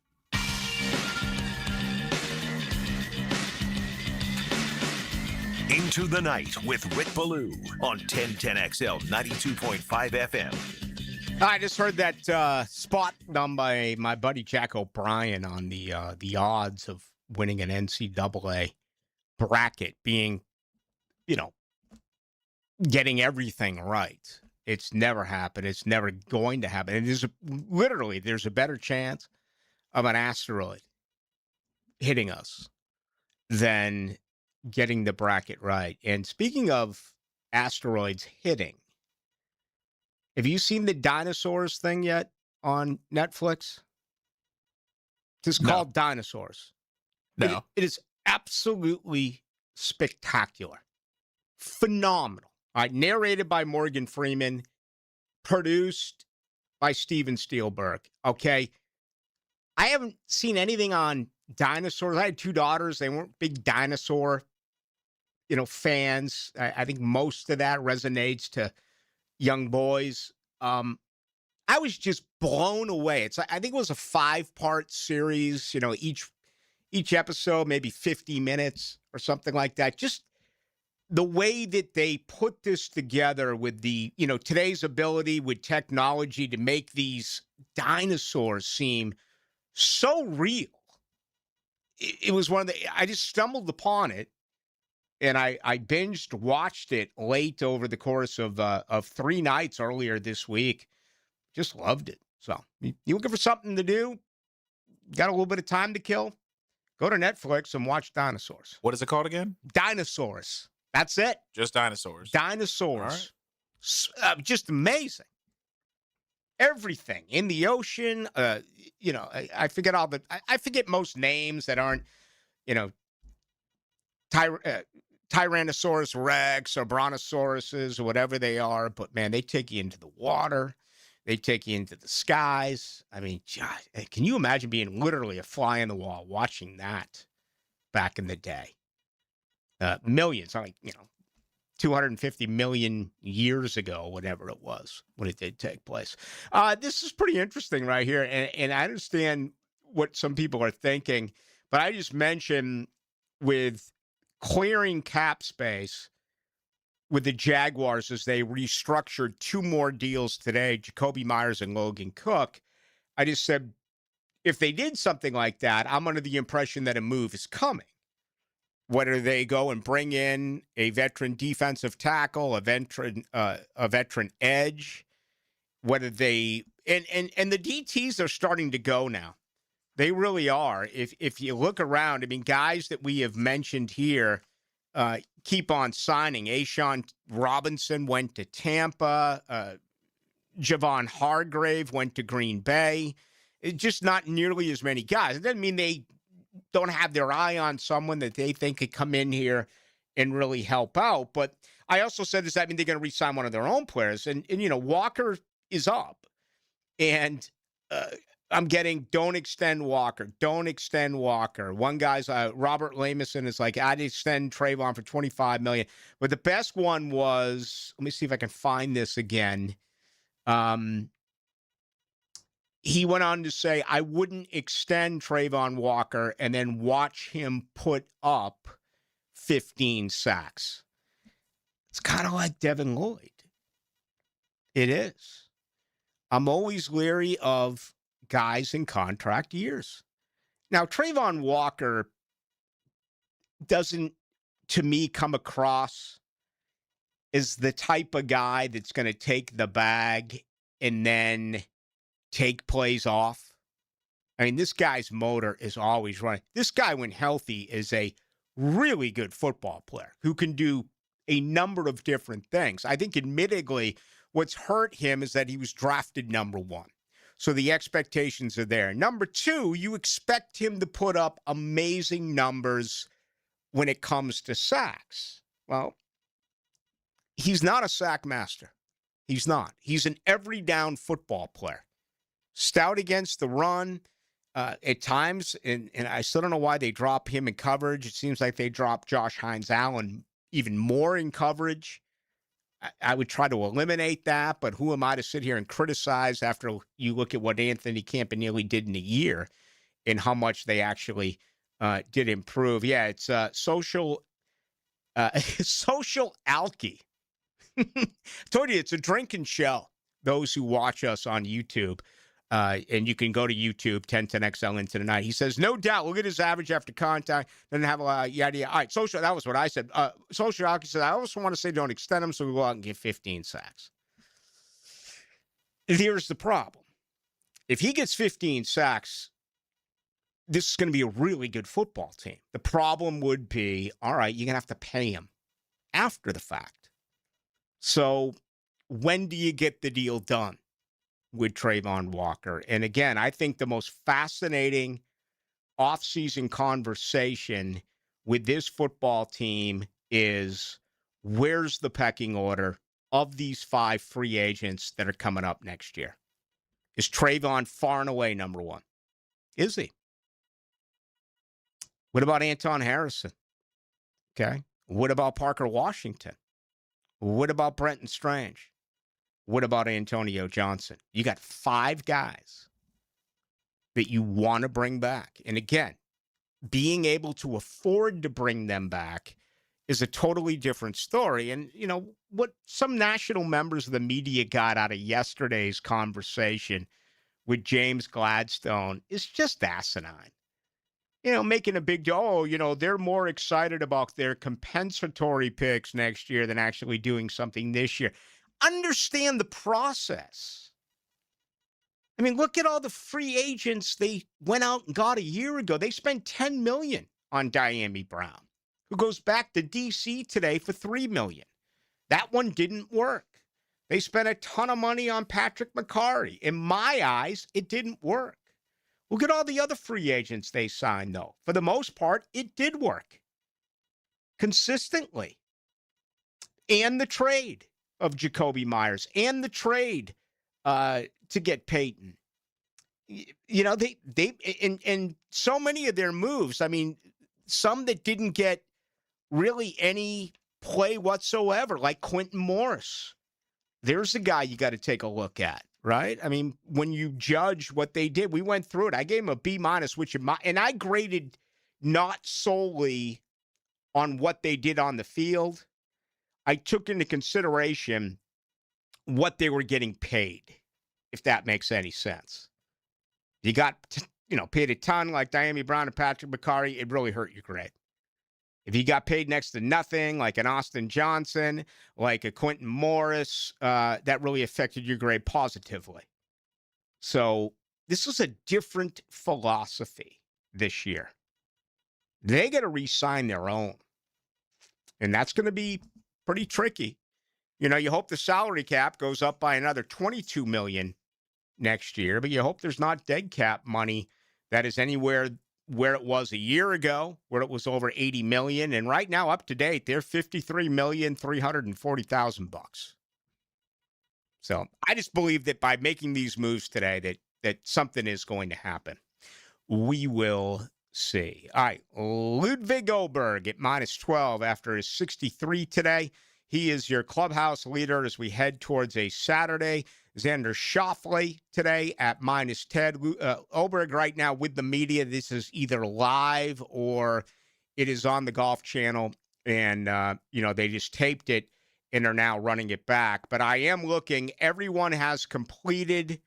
[SPEAKER 9] Into the Night with Rick Ballou on 1010XL 92.5 FM.
[SPEAKER 1] I just heard that spot done by my buddy Jack O'Brien on the odds of winning an NCAA bracket being, getting everything right. It's never happened. It's never going to happen. And there's a better chance of an asteroid hitting us than getting the bracket right. And speaking of asteroids hitting, have you seen the dinosaurs thing yet on Netflix? It's called Dinosaurs.
[SPEAKER 12] No.
[SPEAKER 1] It is absolutely spectacular. Phenomenal. All right, narrated by Morgan Freeman, produced by Steven Spielberg. Okay. I haven't seen anything on dinosaurs. I had 2 daughters. They weren't big dinosaur, fans. I think most of that resonates to young boys. I was just blown away. I think it was a 5-part series, each episode, maybe 50 minutes or something like that. Just the way that they put this together with the, today's ability with technology to make these dinosaurs seem so real. It was I just stumbled upon it, and I binged, watched it late over the course of 3 nights earlier this week. Just loved it. So you looking for something to do? Got a little bit of time to kill? Go to Netflix and watch Dinosaurs.
[SPEAKER 12] What is it called again?
[SPEAKER 1] Dinosaurs. That's it.
[SPEAKER 12] Just dinosaurs.
[SPEAKER 1] Dinosaurs. Right. Just amazing. Everything in the ocean. I forget I forget most names that aren't, Tyrannosaurus Rex or Brontosauruses or whatever they are. But man, they take you into the water. They take you into the skies. I mean, God, can you imagine being literally a fly on the wall watching that back in the day? Millions, 250 million years ago, whatever it was, when it did take place. This is pretty interesting right here. And I understand what some people are thinking, but I just mentioned with clearing cap space with the Jaguars as they restructured 2 more deals today, Jacoby Myers and Logan Cook. I just said, if they did something like that, I'm under the impression that a move is coming. Whether they go and bring in a veteran defensive tackle, a veteran edge, whether they and the DTs are starting to go now. They really are. If you look around, I mean, guys that we have mentioned here keep on signing. A'Shawn Robinson went to Tampa. Javon Hargrave went to Green Bay. It's just not nearly as many guys. It doesn't mean they don't have their eye on someone that they think could come in here and really help out. But I also said, does that mean they're going to re-sign one of their own players? And Walker is up. And I'm getting, don't extend Walker. Don't extend Walker. One guy's, Robert Lamison is like, I'd extend Trayvon for $25 million. But the best one was, let me see if I can find this again. He went on to say, I wouldn't extend Trayvon Walker and then watch him put up 15 sacks. It's kind of like Devin Lloyd. It is. I'm always leery of guys in contract years. Now, Trayvon Walker doesn't, to me, come across as the type of guy that's going to take the bag and then take plays off. I mean, this guy's motor is always running. This guy, when healthy, is a really good football player who can do a number of different things. I think, admittedly, what's hurt him is that he was drafted number 1. So the expectations are there. Number 2, you expect him to put up amazing numbers when it comes to sacks. Well, he's not a sack master. He's not. He's an every down football player. Stout against the run at times, and I still don't know why they drop him in coverage. It seems like they drop Josh Hines-Allen even more in coverage. I would try to eliminate that, but who am I to sit here and criticize after you look at what Anthony Campanile did in a year and how much they actually did improve? Yeah, it's social alky. Told you, it's a drinking show. Those who watch us on YouTube, and you can go to YouTube, 1010XL into the night. He says, no doubt, look at his average after contact. Doesn't have a lot of yada. All right, social, that was what I said. Social alky said, I also want to say don't extend him, so we go out and get 15 sacks. Here's the problem. If he gets 15 sacks, this is going to be a really good football team. The problem would be, all right, you're going to have to pay him after the fact. So when do you get the deal done with Trayvon Walker? And again, I think the most fascinating offseason conversation with this football team is, where's the pecking order of these 5 free agents that are coming up next year? Is Trayvon far and away number 1? Is he? What about Anton Harrison? Okay. What about Parker Washington? What about Brenton Strange? What about Antonio Johnson? You got 5 guys that you want to bring back. And again, being able to afford to bring them back is a totally different story. And, what some national members of the media got out of yesterday's conversation with James Gladstone is just asinine. Making a big deal, they're more excited about their compensatory picks next year than actually doing something this year. Understand the process. I mean, look at all the free agents they went out and got a year ago. They spent $10 million on Diami Brown, who goes back to D.C. today for $3 million. That one didn't work. They spent a ton of money on Patrick McCarry. In my eyes, it didn't work. Look at all the other free agents they signed, though. For the most part, it did work consistently. And the trade of Jacoby Myers and the trade to get Peyton. And so many of their moves, I mean, some that didn't get really any play whatsoever, like Quentin Morris. There's a guy you got to take a look at. Right? I mean, when you judge what they did, we went through it. I gave him a B-, and I graded not solely on what they did on the field. I took into consideration what they were getting paid, if that makes any sense. You got, paid a ton like Diami Brown and Patrick McCarry, it really hurt your grade. If you got paid next to nothing, like an Austin Johnson, like a Quentin Morris, that really affected your grade positively. So this is a different philosophy this year. They got to re-sign their own. And that's going to be pretty tricky. You hope the salary cap goes up by another $22 million next year, but you hope there's not dead cap money that is anywhere where it was a year ago, where it was over 80 million, and right now, up to date, they're $53,340,000. So I just believe that by making these moves today, that something is going to happen. We will see. All right, Ludwig Oberg at -12 after his 63 today. He is your clubhouse leader as we head towards a Saturday. Xander Schauffele today at -10. Oberg right now with the media. This is either live or it is on the Golf Channel, and they just taped it and are now running it back. But I am looking. Everyone has completed.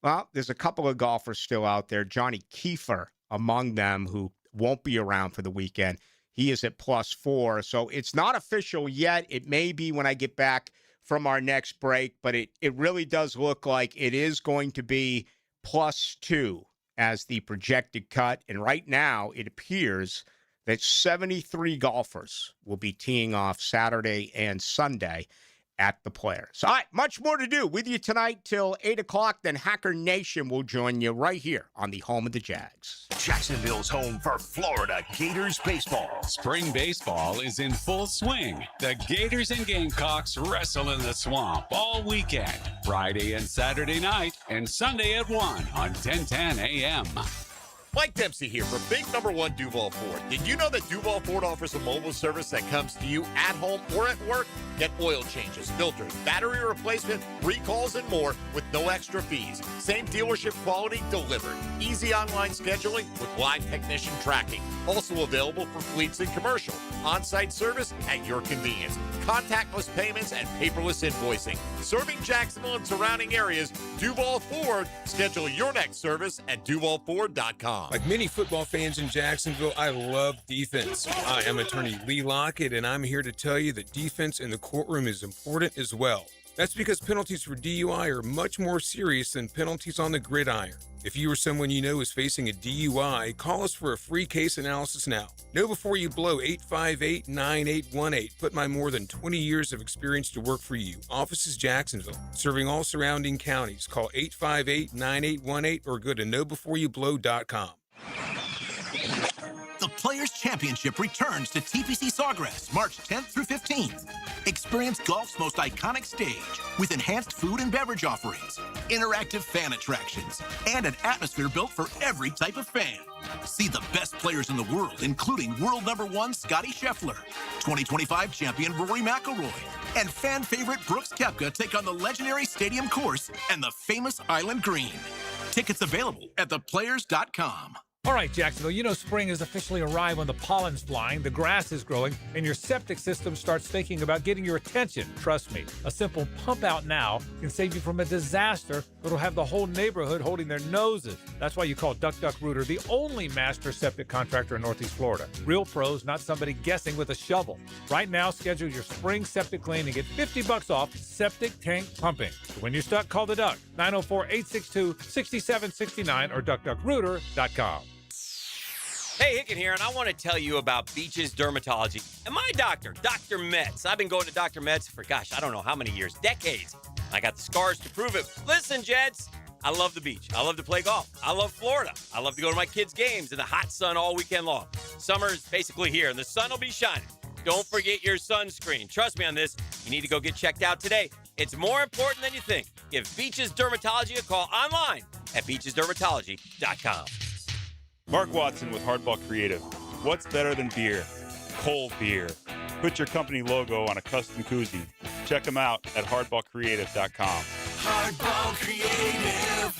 [SPEAKER 1] Well, there's a couple of golfers still out there. Johnny Kiefer among them, who won't be around for the weekend. He is at +4. So it's not official yet. It may be when I get back from our next break, but it really does look like it is going to be +2 as the projected cut. And right now, it appears that 73 golfers will be teeing off Saturday and Sunday at the Players. All right, much more to do with you tonight till 8 o'clock. Then Hacker Nation will join you right here on the home of the Jags.
[SPEAKER 9] Jacksonville's home for Florida Gators baseball.
[SPEAKER 4] Spring baseball is in full swing. The Gators and Gamecocks wrestle in the swamp all weekend. Friday and Saturday night and Sunday at 1 on 1010 AM.
[SPEAKER 19] Mike Dempsey here for Big Number 1 Duval Ford. Did you know that Duval Ford offers a mobile service that comes to you at home or at work? Get oil changes, filters, battery replacement, recalls, and more with no extra fees. Same dealership quality delivered. Easy online scheduling with live technician tracking. Also available for fleets and commercial. On-site service at your convenience. Contactless payments and paperless invoicing. Serving Jacksonville and surrounding areas, Duval Ford. Schedule your next service at DuvalFord.com.
[SPEAKER 20] Like many football fans in Jacksonville, I love defense. I am attorney Lee Lockett, and I'm here to tell you that defense in the courtroom is important as well. That's because penalties for DUI are much more serious than penalties on the gridiron. If you or someone you know is facing a DUI, call us for a free case analysis now. Know before you blow 858-9818. Put my more than 20 years of experience to work for you. Office is Jacksonville, serving all surrounding counties. Call 858-9818 or go to knowbeforeyoublow.com.
[SPEAKER 2] The Players' Championship returns to TPC Sawgrass March 10th through 15th. Experience golf's most iconic stage with enhanced food and beverage offerings, interactive fan attractions, and an atmosphere built for every type of fan. See the best players in the world, including world number 1 Scotty Scheffler, 2025 champion Rory McIlroy, and fan favorite Brooks Koepka take on the legendary Stadium Course and the famous Island Green. Tickets available at theplayers.com.
[SPEAKER 22] All right, Jacksonville, you know spring has officially arrived when the pollen's flying, the grass is growing, and your septic system starts thinking about getting your attention. Trust me, a simple pump out now can save you from a disaster that'll have the whole neighborhood holding their noses. That's why you call Duck Duck Rooter the only master septic contractor in Northeast Florida. Real pros, not somebody guessing with a shovel. Right now, schedule your spring septic clean and get $50 off septic tank pumping. So when you're stuck, call the Duck, 904-862-6769 or duckduckrooter.com.
[SPEAKER 21] Hey, Hicken here, and I want to tell you about Beach's Dermatology and my doctor, Dr. Metz. I've been going to Dr. Metz for, I don't know how many years, decades. I got the scars to prove it. Listen, Jets, I love the beach. I love to play golf. I love Florida. I love to go to my kids' games in the hot sun all weekend long. Summer's basically here, and the sun will be shining. Don't forget your sunscreen. Trust me on this. You need to go get checked out today. It's more important than you think. Give Beach's Dermatology a call online at beachesdermatology.com.
[SPEAKER 23] Mark Watson with Hardball Creative. What's better than beer? Cold beer. Put your company logo on a custom koozie. Check them out at hardballcreative.com.
[SPEAKER 7] Hardball Creative.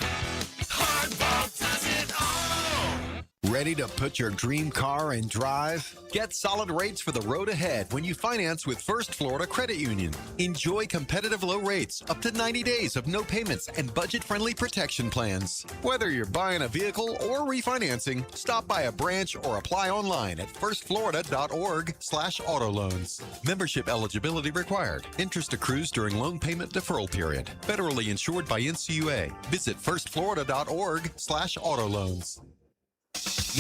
[SPEAKER 7] Hardball does it all.
[SPEAKER 25] Ready to put your dream car in drive? Get solid rates for the road ahead when you finance with First Florida Credit Union. Enjoy competitive low rates, up to 90 days of no payments and budget-friendly protection plans. Whether you're buying a vehicle or refinancing, stop by a branch or apply online at firstflorida.org/autoloans. Membership eligibility required. Interest accrues during loan payment deferral period. Federally insured by NCUA. Visit firstflorida.org/autoloans.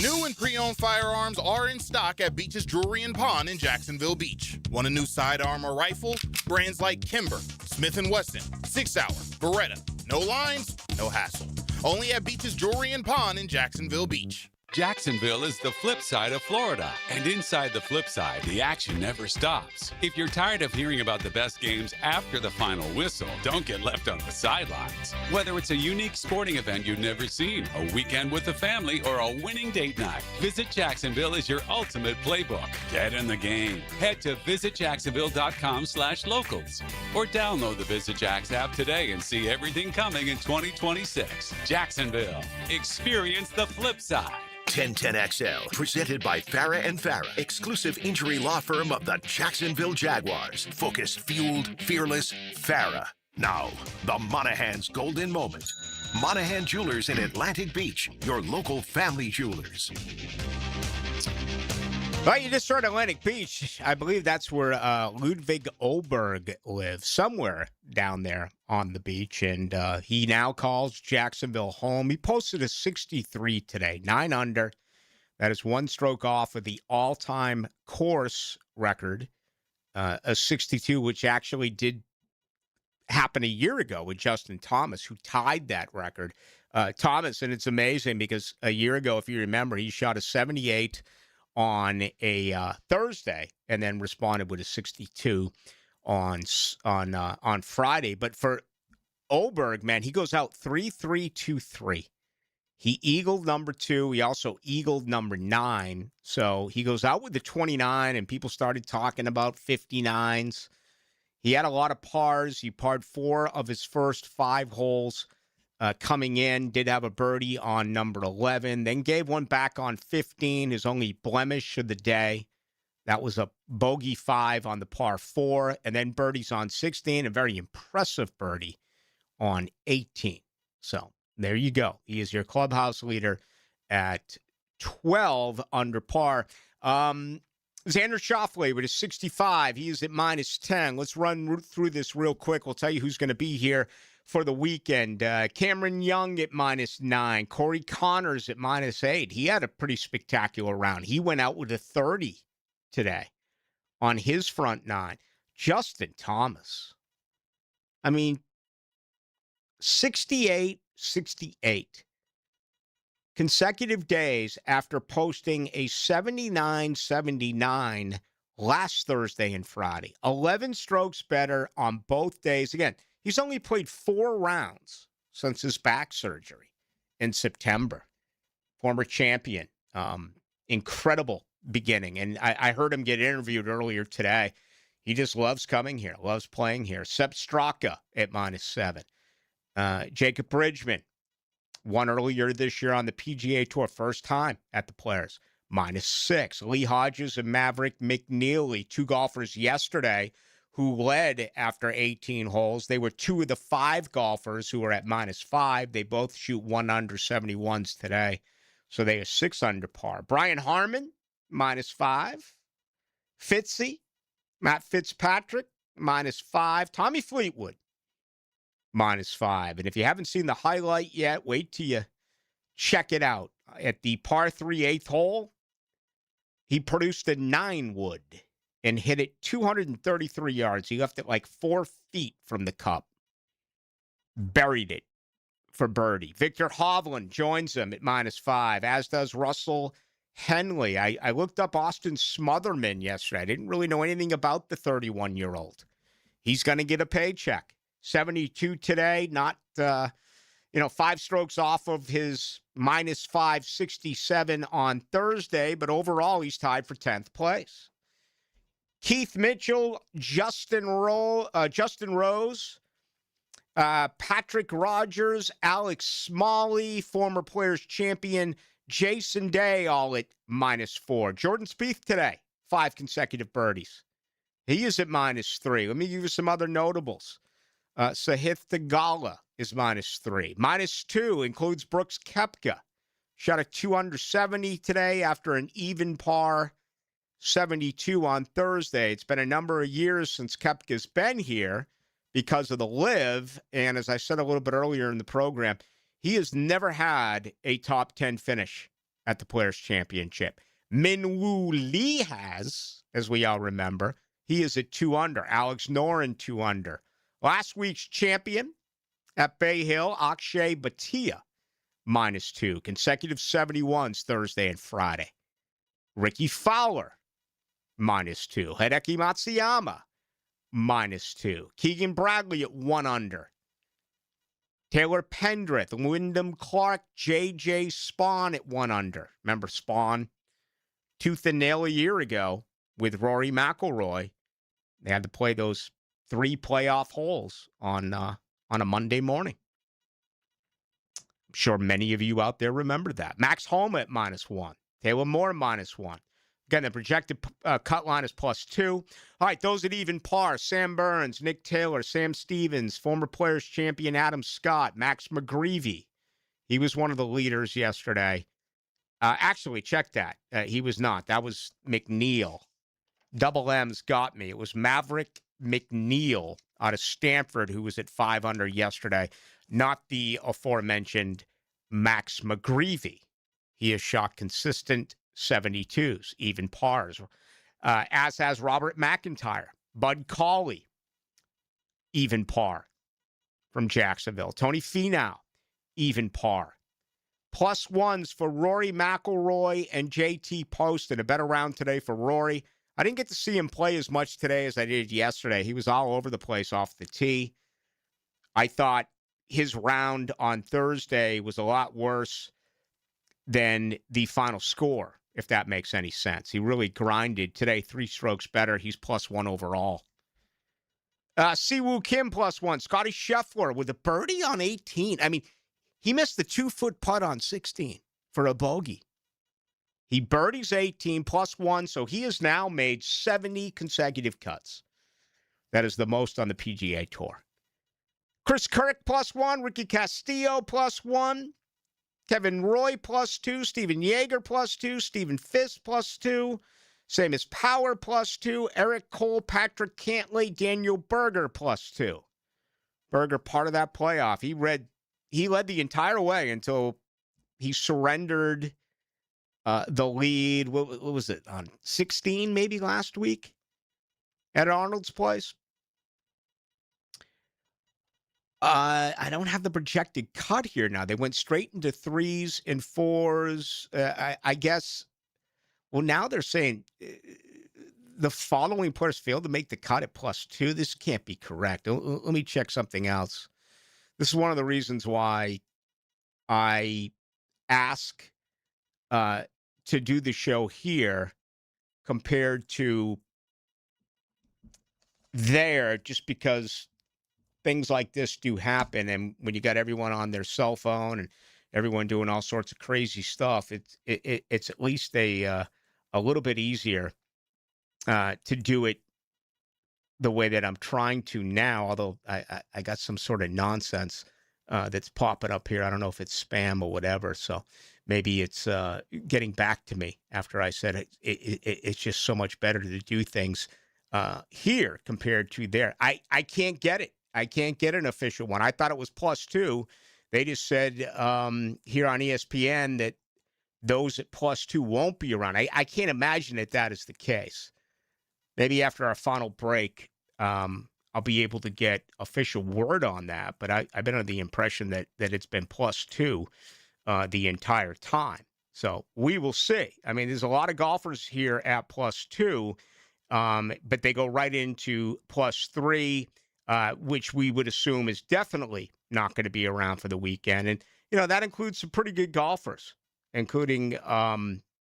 [SPEAKER 26] New and pre-owned firearms are in stock at Beach's Jewelry and Pawn in Jacksonville Beach. Want a new sidearm or rifle? Brands like Kimber, Smith & Wesson, 6 Hour, Beretta. No lines, no hassle. Only at Beach's Jewelry and Pawn in Jacksonville Beach.
[SPEAKER 4] Jacksonville is the flip side of Florida. And inside the flip side, the action never stops. If you're tired of hearing about the best games after the final whistle, don't get left on the sidelines. Whether it's a unique sporting event you've never seen, a weekend with the family, or a winning date night, Visit Jacksonville is your ultimate playbook. Get in the game. Head to visitjacksonville.com/locals or download the Visit Jacks app today and see everything coming in 2026. Jacksonville. Experience the flip side.
[SPEAKER 9] 1010XL, presented by Farah and Farah, exclusive injury law firm of the Jacksonville Jaguars. Focused, fueled, fearless, Farah. Now, the Monahan's golden moment. Monahan Jewelers in Atlantic Beach, your local family jewelers.
[SPEAKER 1] Well, you just heard Atlantic Beach. I believe that's where Ludwig Oberg lives, somewhere down there on the beach. And he now calls Jacksonville home. He posted a 63 today, 9 under. That is one stroke off of the all-time course record, a 62, which actually did happen a year ago with Justin Thomas, who tied that record. Thomas, and it's amazing because a year ago, if you remember, he shot a 78 on a Thursday and then responded with a 62 on Friday. But for Oberg, man, he goes out 3-3-2-3. He eagled number 2. He also eagled number 9. So he goes out with the 29, and people started talking about 59s. He had a lot of pars. He parred 4 of his first 5 holes coming in. Did have a birdie on number 11. Then gave one back on 15, his only blemish of the day. That was a bogey 5 on the par 4. And then birdies on 16, a very impressive birdie on 18. So there you go. He is your clubhouse leader at 12 under par. Xander Schauffele with a 65. He is at -10. Let's run through this real quick. We'll tell you who's going to be here for the weekend. Cameron Young at -9. Corey Connors at -8. He had a pretty spectacular round. He went out with a 30 today on his front 9. Justin Thomas. I mean, 68, 68. Consecutive days after posting a 79-79 last Thursday and Friday. 11 strokes better on both days. Again, he's only played 4 rounds since his back surgery in September. Former champion. Incredible beginning. And I heard him get interviewed earlier today. He just loves coming here, loves playing here. Sepp Straka at -7. Jacob Bridgman won earlier this year on the PGA Tour, first time at the Players, -6. Lee Hodges and Maverick McNeely, 2 golfers yesterday who led after 18 holes. They were 2 of the 5 golfers who were at -5. They both shoot 1 under 71s today, so they are 6 under par. Brian Harman, -5. Fitzy, Matt Fitzpatrick, -5. Tommy Fleetwood, -5. And if you haven't seen the highlight yet, wait till you check it out. At the par 3 8th hole, he produced a 9 wood and hit it 233 yards. He left it like 4 feet from the cup. Buried it for birdie. Victor Hovland joins him at -5, as does Russell Henley. I looked up Austin Smotherman yesterday. I didn't really know anything about the 31-year-old. He's going to get a paycheck. 72 today, not, 5 strokes off of his -567 on Thursday, but overall he's tied for 10th place. Keith Mitchell, Justin Rose, Patrick Rogers, Alex Smalley, former Players champion Jason Day, all at -4. Jordan Spieth today, 5 consecutive birdies. He is at -3. Let me give you some other notables. Sahith Theegala is -3. -2 includes Brooks Koepka. Shot a 2 under 70 today after an even par 72 on Thursday. It's been a number of years since Koepka's been here because of the LIV. And as I said a little bit earlier in the program, he has never had a top 10 finish at the Players Championship. Minwoo Lee has, as we all remember. He is at 2 under. Alex Noren, 2 under. Last week's champion at Bay Hill, Akshay Bhatia, -2. Consecutive 71s Thursday and Friday. Ricky Fowler, -2. Hideki Matsuyama, -2. Keegan Bradley at 1 under. Taylor Pendrith, Wyndham Clark, J.J. Spawn at 1 under. Remember Spawn? Tooth and nail a year ago with Rory McIlroy. They had to play those 3 playoff holes on a Monday morning. I'm sure many of you out there remember that. Max Homa at -1. Taylor Moore -1. Again, the projected cut line is +2. All right, those at even par: Sam Burns, Nick Taylor, Sam Stevens, former Players Champion Adam Scott, Max McGreevy. He was one of the leaders yesterday. Actually, check that. He was not. That was McNeil. Double M's got me. It was Maverick McNeil out of Stanford who was at 5 under yesterday, not the aforementioned Max McGreevy. He has shot consistent 72s, even pars, as has Robert McIntyre. Bud Cauley, even par from Jacksonville. Tony Finau, even par. +1s for Rory McIlroy and JT Poston. A better round today for Rory. I didn't get to see him play as much today as I did yesterday. He was all over the place off the tee. I thought his round on Thursday was a lot worse than the final score, if that makes any sense. He really grinded. Today, 3 strokes better. He's +1 overall. Siwoo Kim +1. Scotty Scheffler with a birdie on 18. I mean, he missed the 2-foot putt on 16 for a bogey. He birdies 18 +1, so he has now made 70 consecutive cuts. That is the most on the PGA Tour. Chris Kirk +1, Ricky Castillo +1, Kevin Roy +2, Steven Yeager +2, Stephen Fisk +2, same as Power +2, Eric Cole, Patrick Cantlay, Daniel Berger +2. Berger, part of that playoff. He led the entire way until he surrendered the lead. What was it, on 16 maybe last week at Arnold's Place? I don't have the projected cut here now. They went straight into 3s and 4s. I guess, well, now they're saying the following players failed to make the cut at +2. This can't be correct. Let me check something else. This is one of the reasons why I ask to do the show here compared to there, just because things like this do happen. And when you got everyone on their cell phone and everyone doing all sorts of crazy stuff, it's at least a little bit easier to do it the way that I'm trying to now, although I got some sort of nonsense that's popping up here. I don't know if it's spam or whatever. So maybe it's getting back to me after I said it's just so much better to do things here compared to there. I can't get it. I can't get an official one. I thought it was +2. They just said here on ESPN that those at +2 won't be around. I can't imagine that is the case. Maybe after our final break, I'll be able to get official word on that. But I've been under the impression that it's been +2 the entire time. So we will see. I mean, there's a lot of golfers here at +2, but they go right into +3, which we would assume is definitely not going to be around for the weekend. And, that includes some pretty good golfers, including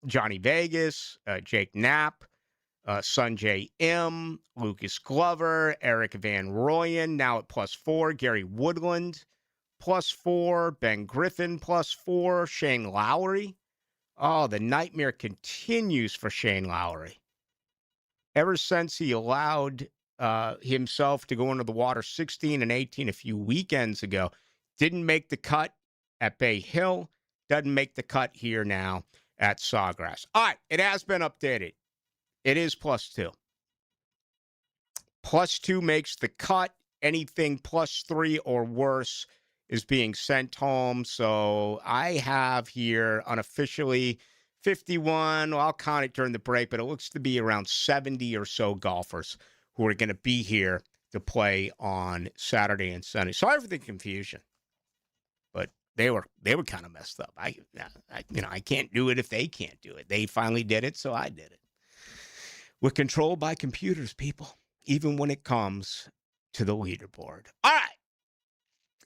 [SPEAKER 1] Johnny Vegas, Jake Knapp, Sungjae Im, Lucas Glover, Eric Van Rooyen, now at +4, Gary Woodland, +4, Ben Griffin, +4, Shane Lowry. Oh, the nightmare continues for Shane Lowry. Ever since he allowed himself to go into the water 16 and 18 a few weekends ago, didn't make the cut at Bay Hill, doesn't make the cut here now at Sawgrass. All right, it has been updated. It is +2. +2 makes the cut. Anything +3 or worse is being sent home. So I have here unofficially 51. Well, I'll count it during the break, but it looks to be around 70 or so golfers who are going to be here to play on Saturday and Sunday. Sorry for the confusion, but they were kind of messed up. I can't do it if they can't do it. They finally did it, so I did it. We're controlled by computers, people, even when it comes to the leaderboard. All right.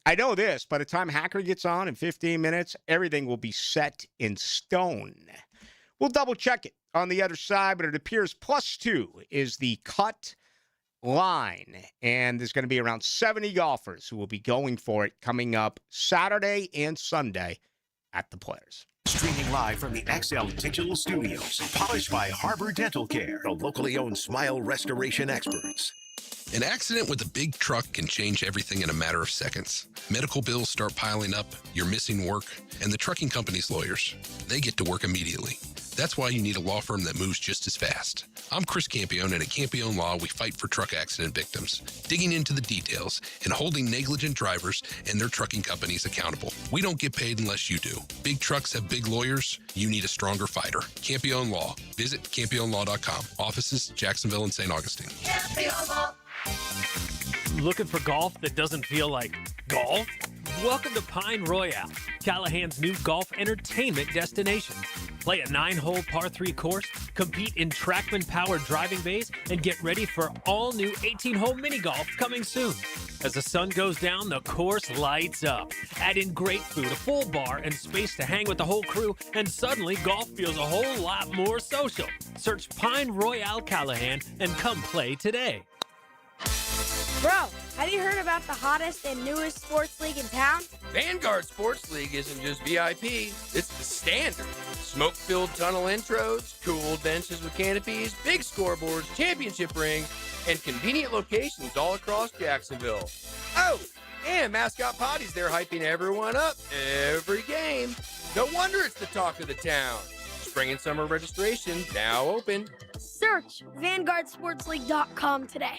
[SPEAKER 1] I know this. By the time Hacker gets on in 15 minutes, everything will be set in stone. We'll double check it on the other side, but it appears +2 is the cut line. And there's going to be around 70 golfers who will be going for it coming up Saturday and Sunday at the Players.
[SPEAKER 9] Streaming live from the XL Digital Studios. Polished by Harbor Dental Care, the locally owned smile restoration experts.
[SPEAKER 5] An accident with a big truck can change everything in a matter of seconds. Medical bills start piling up, you're missing work, and the trucking company's lawyers, they get to work immediately. That's why you need a law firm that moves just as fast. I'm Chris Campione, and at Campione Law, we fight for truck accident victims, digging into the details and holding negligent drivers and their trucking companies accountable. We don't get paid unless you do. Big trucks have big lawyers. You need a stronger fighter. Campione Law. Visit CampioneLaw.com. Offices, Jacksonville and St. Augustine.
[SPEAKER 7] Campione Law.
[SPEAKER 18] Looking for golf that doesn't feel like golf? Welcome to Pine Royale, Callahan's new golf entertainment destination. Play a 9-hole par 3 course, compete in TrackMan-powered driving bays, and get ready for all-new 18-hole mini golf coming soon. As the sun goes down, the course lights up. Add in great food, a full bar, and space to hang with the whole crew, and suddenly golf feels a whole lot more social. Search Pine Royale Callahan and come play today.
[SPEAKER 6] Bro, have you heard about the hottest and newest sports league in town?
[SPEAKER 8] Vanguard Sports League isn't just VIP, it's the standard. Smoke-filled tunnel intros, cool benches with canopies, big scoreboards, championship rings, and convenient locations all across Jacksonville. Oh, and mascot potties there hyping everyone up every game. No wonder it's the talk of the town. Spring and summer registration now open.
[SPEAKER 6] Search VanguardSportsLeague.com today.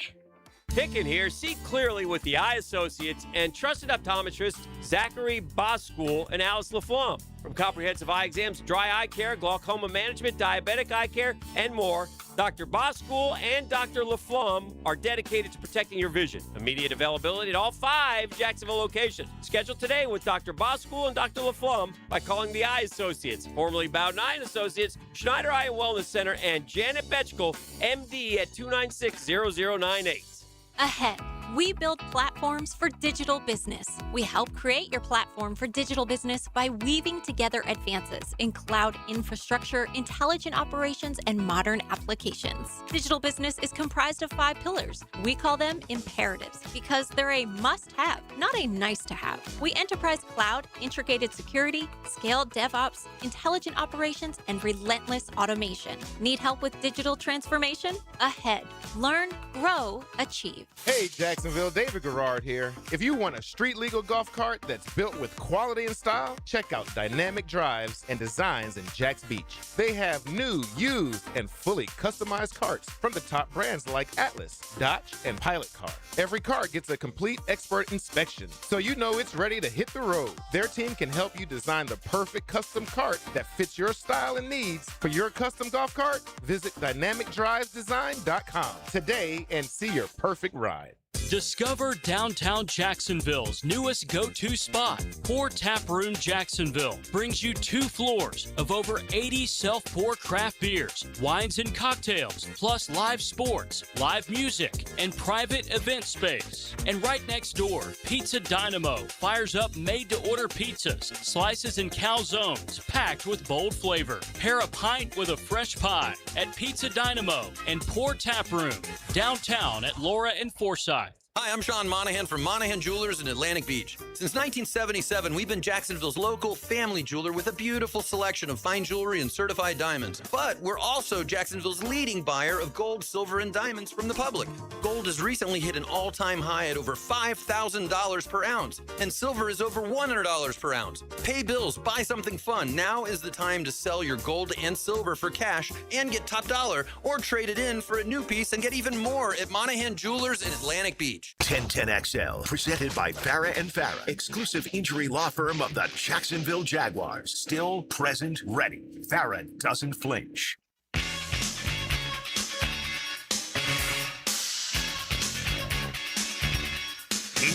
[SPEAKER 21] Hicken here. See clearly with the Eye Associates and trusted optometrists Zachary Boskool and Alice LaFlamme. From comprehensive eye exams, dry eye care, glaucoma management, diabetic eye care, and more, Dr. Boskool and Dr. LaFlamme are dedicated to protecting your vision. Immediate availability at all 5 Jacksonville locations. Schedule today with Dr. Boskool and Dr. LaFlamme by calling the Eye Associates, formerly Bowden Associates, Schneider Eye and Wellness Center, and Janet Betchkel, MD at 296-0098.
[SPEAKER 10] Ahead, we build platforms for digital business. We help create your platform for digital business by weaving together advances in cloud infrastructure, intelligent operations, and modern applications. Digital business is comprised of 5 pillars. We call them imperatives because they're a must-have, not a nice-to-have. We enterprise cloud, integrated security, scaled DevOps, intelligent operations, and relentless automation. Need help with digital transformation? Ahead. Learn, grow, achieve.
[SPEAKER 11] Hey, Jacksonville, David Garrard here. If you want a street legal golf cart that's built with quality and style, check out Dynamic Drives and Designs in Jacks Beach. They have new, used, and fully customized carts from the top brands like Atlas, Dodge, and Pilot Car. Every cart gets a complete expert inspection, so you know it's ready to hit the road. Their team can help you design the perfect custom cart that fits your style and needs. For your custom golf cart, visit dynamicdrivesdesign.com today and see your perfect ride.
[SPEAKER 24] Discover downtown Jacksonville's newest go-to spot. Pour Tap Room Jacksonville brings you 2 floors of over 80 self-pour craft beers, wines and cocktails, plus live sports, live music, and private event space. And right next door, Pizza Dynamo fires up made-to-order pizzas, slices and calzones packed with bold flavor. Pair a pint with a fresh pie at Pizza Dynamo and Pour Tap Room, downtown at Laura and Forsyth.
[SPEAKER 27] Hi, I'm Sean Monahan from Monahan Jewelers in Atlantic Beach. Since 1977, we've been Jacksonville's local family jeweler with a beautiful selection of fine jewelry and certified diamonds. But we're also Jacksonville's leading buyer of gold, silver, and diamonds from the public. Gold has recently hit an all-time high at over $5,000 per ounce, and silver is over $100 per ounce. Pay bills, buy something fun. Now is the time to sell your gold and silver for cash and get top dollar, or trade it in for a new piece and get even more at Monahan Jewelers in Atlantic Beach.
[SPEAKER 9] 1010XL, presented by Farah and Farah, exclusive injury law firm of the Jacksonville Jaguars. Still, present, ready. Farah doesn't flinch.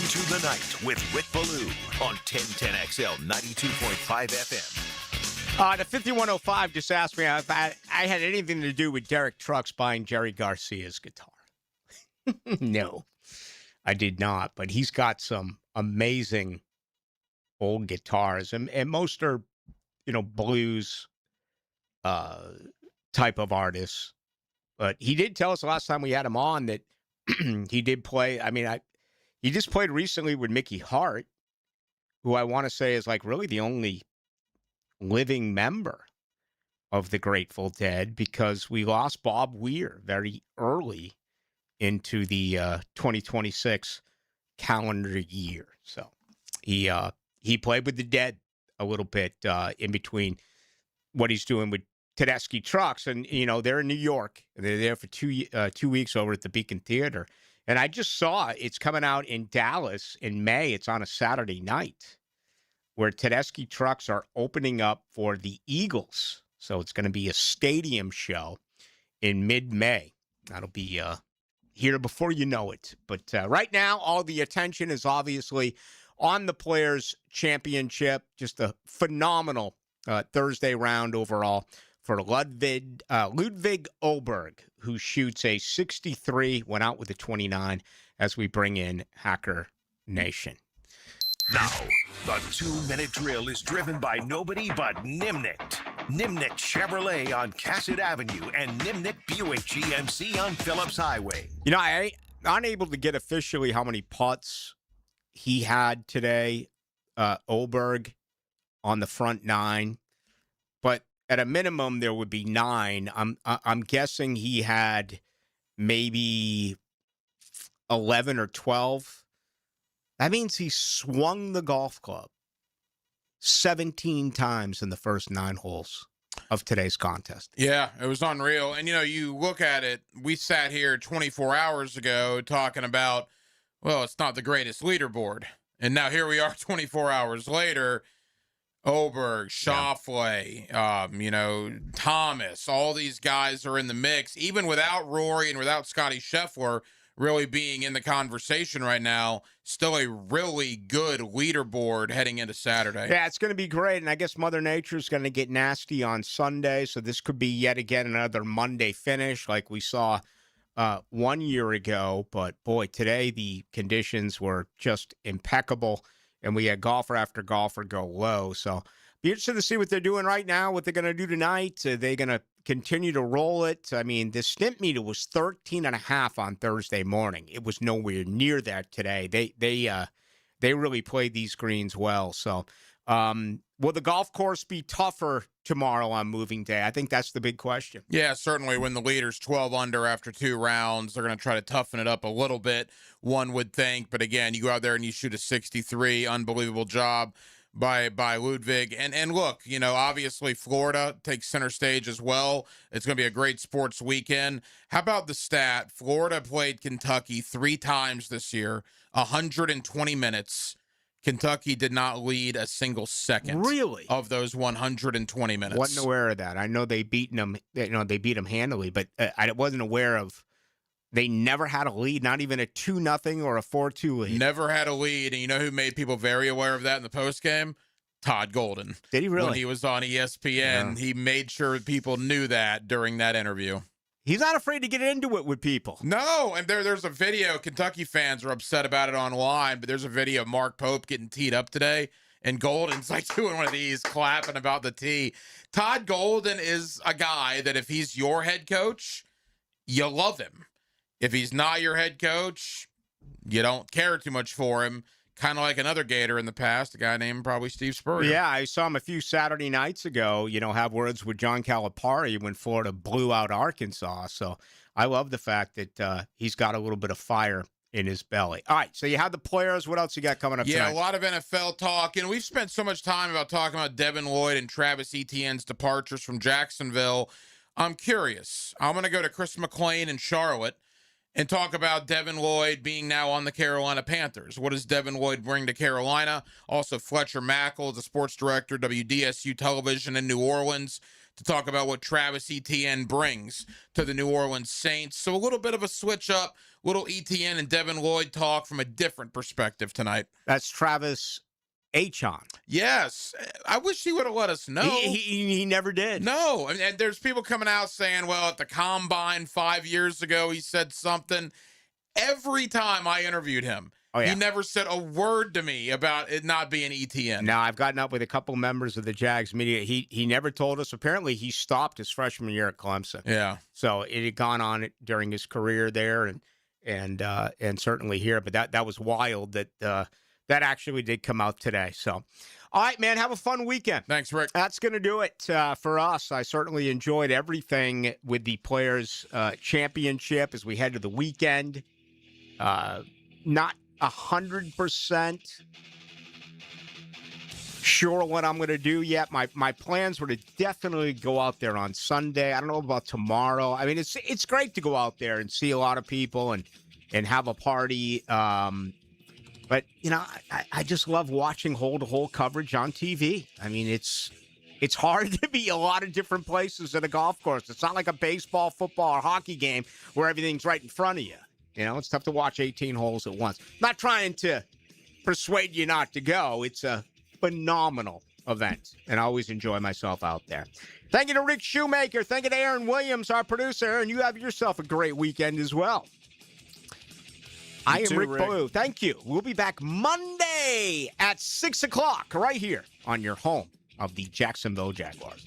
[SPEAKER 9] into the night with Rick Ballou on 1010XL 92.5 FM.
[SPEAKER 1] The 5105 just asked me if I had anything to do with Derek Trucks buying Jerry Garcia's guitar. No, I did not. But he's got some amazing old guitars, and most are, blues type of artists. But he did tell us last time we had him on that he did play. He just played recently with Mickey Hart, who I want to say is like really the only living member of the Grateful Dead, because we lost Bob Weir very early into the 2026 calendar year. So he played with the Dead a little bit in between what he's doing with Tedeschi Trucks, and they're in New York. They're there for 2 weeks over at the Beacon Theater, and I just saw it's coming out in Dallas in May. It's on a Saturday night, where Tedeschi Trucks are opening up for the Eagles. So it's going to be a stadium show in mid-May. That'll be here before you know it. But right now, all the attention is obviously on the Players' Championship. Just a phenomenal Thursday round overall for Ludwig Oberg, who shoots a 63, went out with a 29, as we bring in Hacker Nation.
[SPEAKER 9] Now, the 2-minute drill is driven by nobody but Nimnicht. Nimnicht Chevrolet on Cassett Avenue and Nimnicht Buick GMC on Phillips Highway.
[SPEAKER 1] I'm unable to get officially how many putts he had today, Oberg, on the front 9. But at a minimum, there would be 9. I'm guessing he had maybe 11 or 12. That means he swung the golf club 17 times in the first 9 holes of today's contest.
[SPEAKER 3] Yeah, it was unreal. And, you look at it, we sat here 24 hours ago talking about, well, it's not the greatest leaderboard. And now here we are 24 hours later. Oberg, Schauffele, Thomas, all these guys are in the mix, even without Rory and without Scotty Scheffler really being in the conversation right now. Still a really good leaderboard heading into Saturday.
[SPEAKER 1] Yeah, it's going to be great, and I guess Mother Nature's going to get nasty on Sunday, so this could be yet again another Monday finish like we saw 1 year ago. But, boy, today the conditions were just impeccable, and we had golfer after golfer go low. So be interested to see what they're doing right now, what they're going to do tonight. Are they going to continue to roll it? I mean, the stimp meter was 13.5 on Thursday morning. It was nowhere near that today. They really played these greens well. So will the golf course be tougher tomorrow on moving day? I think that's the big question.
[SPEAKER 3] Yeah, certainly when the leader's 12 under after 2 rounds, they're going to try to toughen it up a little bit, one would think. But again, you go out there and you shoot a 63, unbelievable job by Ludwig. And look, obviously Florida takes center stage as well. It's going to be a great sports weekend. How about the stat? Florida played Kentucky 3 times this year, 120 minutes. Kentucky did not lead a single second.
[SPEAKER 1] Really?
[SPEAKER 3] Of those 120 minutes.
[SPEAKER 1] Wasn't aware of that. I know they beat them. They beat them handily, but I wasn't aware of. They never had a lead, not even a 2-0 or a 4-2 lead.
[SPEAKER 3] Never had a lead, and you know who made people very aware of that in the postgame? Todd Golden.
[SPEAKER 1] Did he really?
[SPEAKER 3] When he was on ESPN, he made sure people knew that during that interview.
[SPEAKER 1] He's not afraid to get into it with people.
[SPEAKER 3] No, and there's a video. Kentucky fans are upset about it online, but there's a video of Mark Pope getting teed up today, and Golden's like doing one of these, clapping about the tee. Todd Golden is a guy that if he's your head coach, you love him. If he's not your head coach, you don't care too much for him. Kind of like another Gator in the past, a guy named probably Steve Spurrier.
[SPEAKER 1] Yeah, I saw him a few Saturday nights ago, have words with John Calipari when Florida blew out Arkansas. So I love the fact that he's got a little bit of fire in his belly. All right, so you have the players. What else you got coming up tonight?
[SPEAKER 3] Yeah, a lot of NFL talk. We've spent so much time talking about Devin Lloyd and Travis Etienne's departures from Jacksonville. I'm curious. I'm going to go to Chris McClain in Charlotte and talk about Devin Lloyd being now on the Carolina Panthers. What does Devin Lloyd bring to Carolina? Also, Fletcher Mackel, the sports director, WDSU Television in New Orleans, to talk about what Travis Etienne brings to the New Orleans Saints. So a little bit of a switch up, little Etienne and Devin Lloyd talk from a different perspective tonight.
[SPEAKER 1] That's Travis Etienne.
[SPEAKER 3] Yes. I wish he would have let us know.
[SPEAKER 1] He never did.
[SPEAKER 3] No. And there's people coming out saying, well, at the Combine 5 years ago, he said something. Every time I interviewed him, he never said a word to me about it not being Etienne.
[SPEAKER 1] Now, I've gotten up with a couple members of the Jags media. He never told us. Apparently, he stopped his freshman year at Clemson.
[SPEAKER 3] Yeah.
[SPEAKER 1] So it had gone on during his career there and certainly here. But that was wild that that actually did come out today. So, all right, man, have a fun weekend.
[SPEAKER 3] Thanks, Rick.
[SPEAKER 1] That's going to do it for us. I certainly enjoyed everything with the Players' Championship as we head to the weekend. Not 100% sure what I'm going to do yet. My plans were to definitely go out there on Sunday. I don't know about tomorrow. I mean, it's great to go out there and see a lot of people and have a party. But, you know, I just love watching hole-to-hole coverage on TV. I mean, it's hard to be a lot of different places at a golf course. It's not like a baseball, football, or hockey game where everything's right in front of you. You know, it's tough to watch 18 holes at once. Not trying to persuade you not to go. It's a phenomenal event, and I always enjoy myself out there. Thank you to Rick Shoemaker. Thank you to Aaron Williams, our producer, and you have yourself a great weekend as well. I am Rick Ballou. Thank you. We'll be back Monday at 6 o'clock right here on your home of the Jacksonville Jaguars.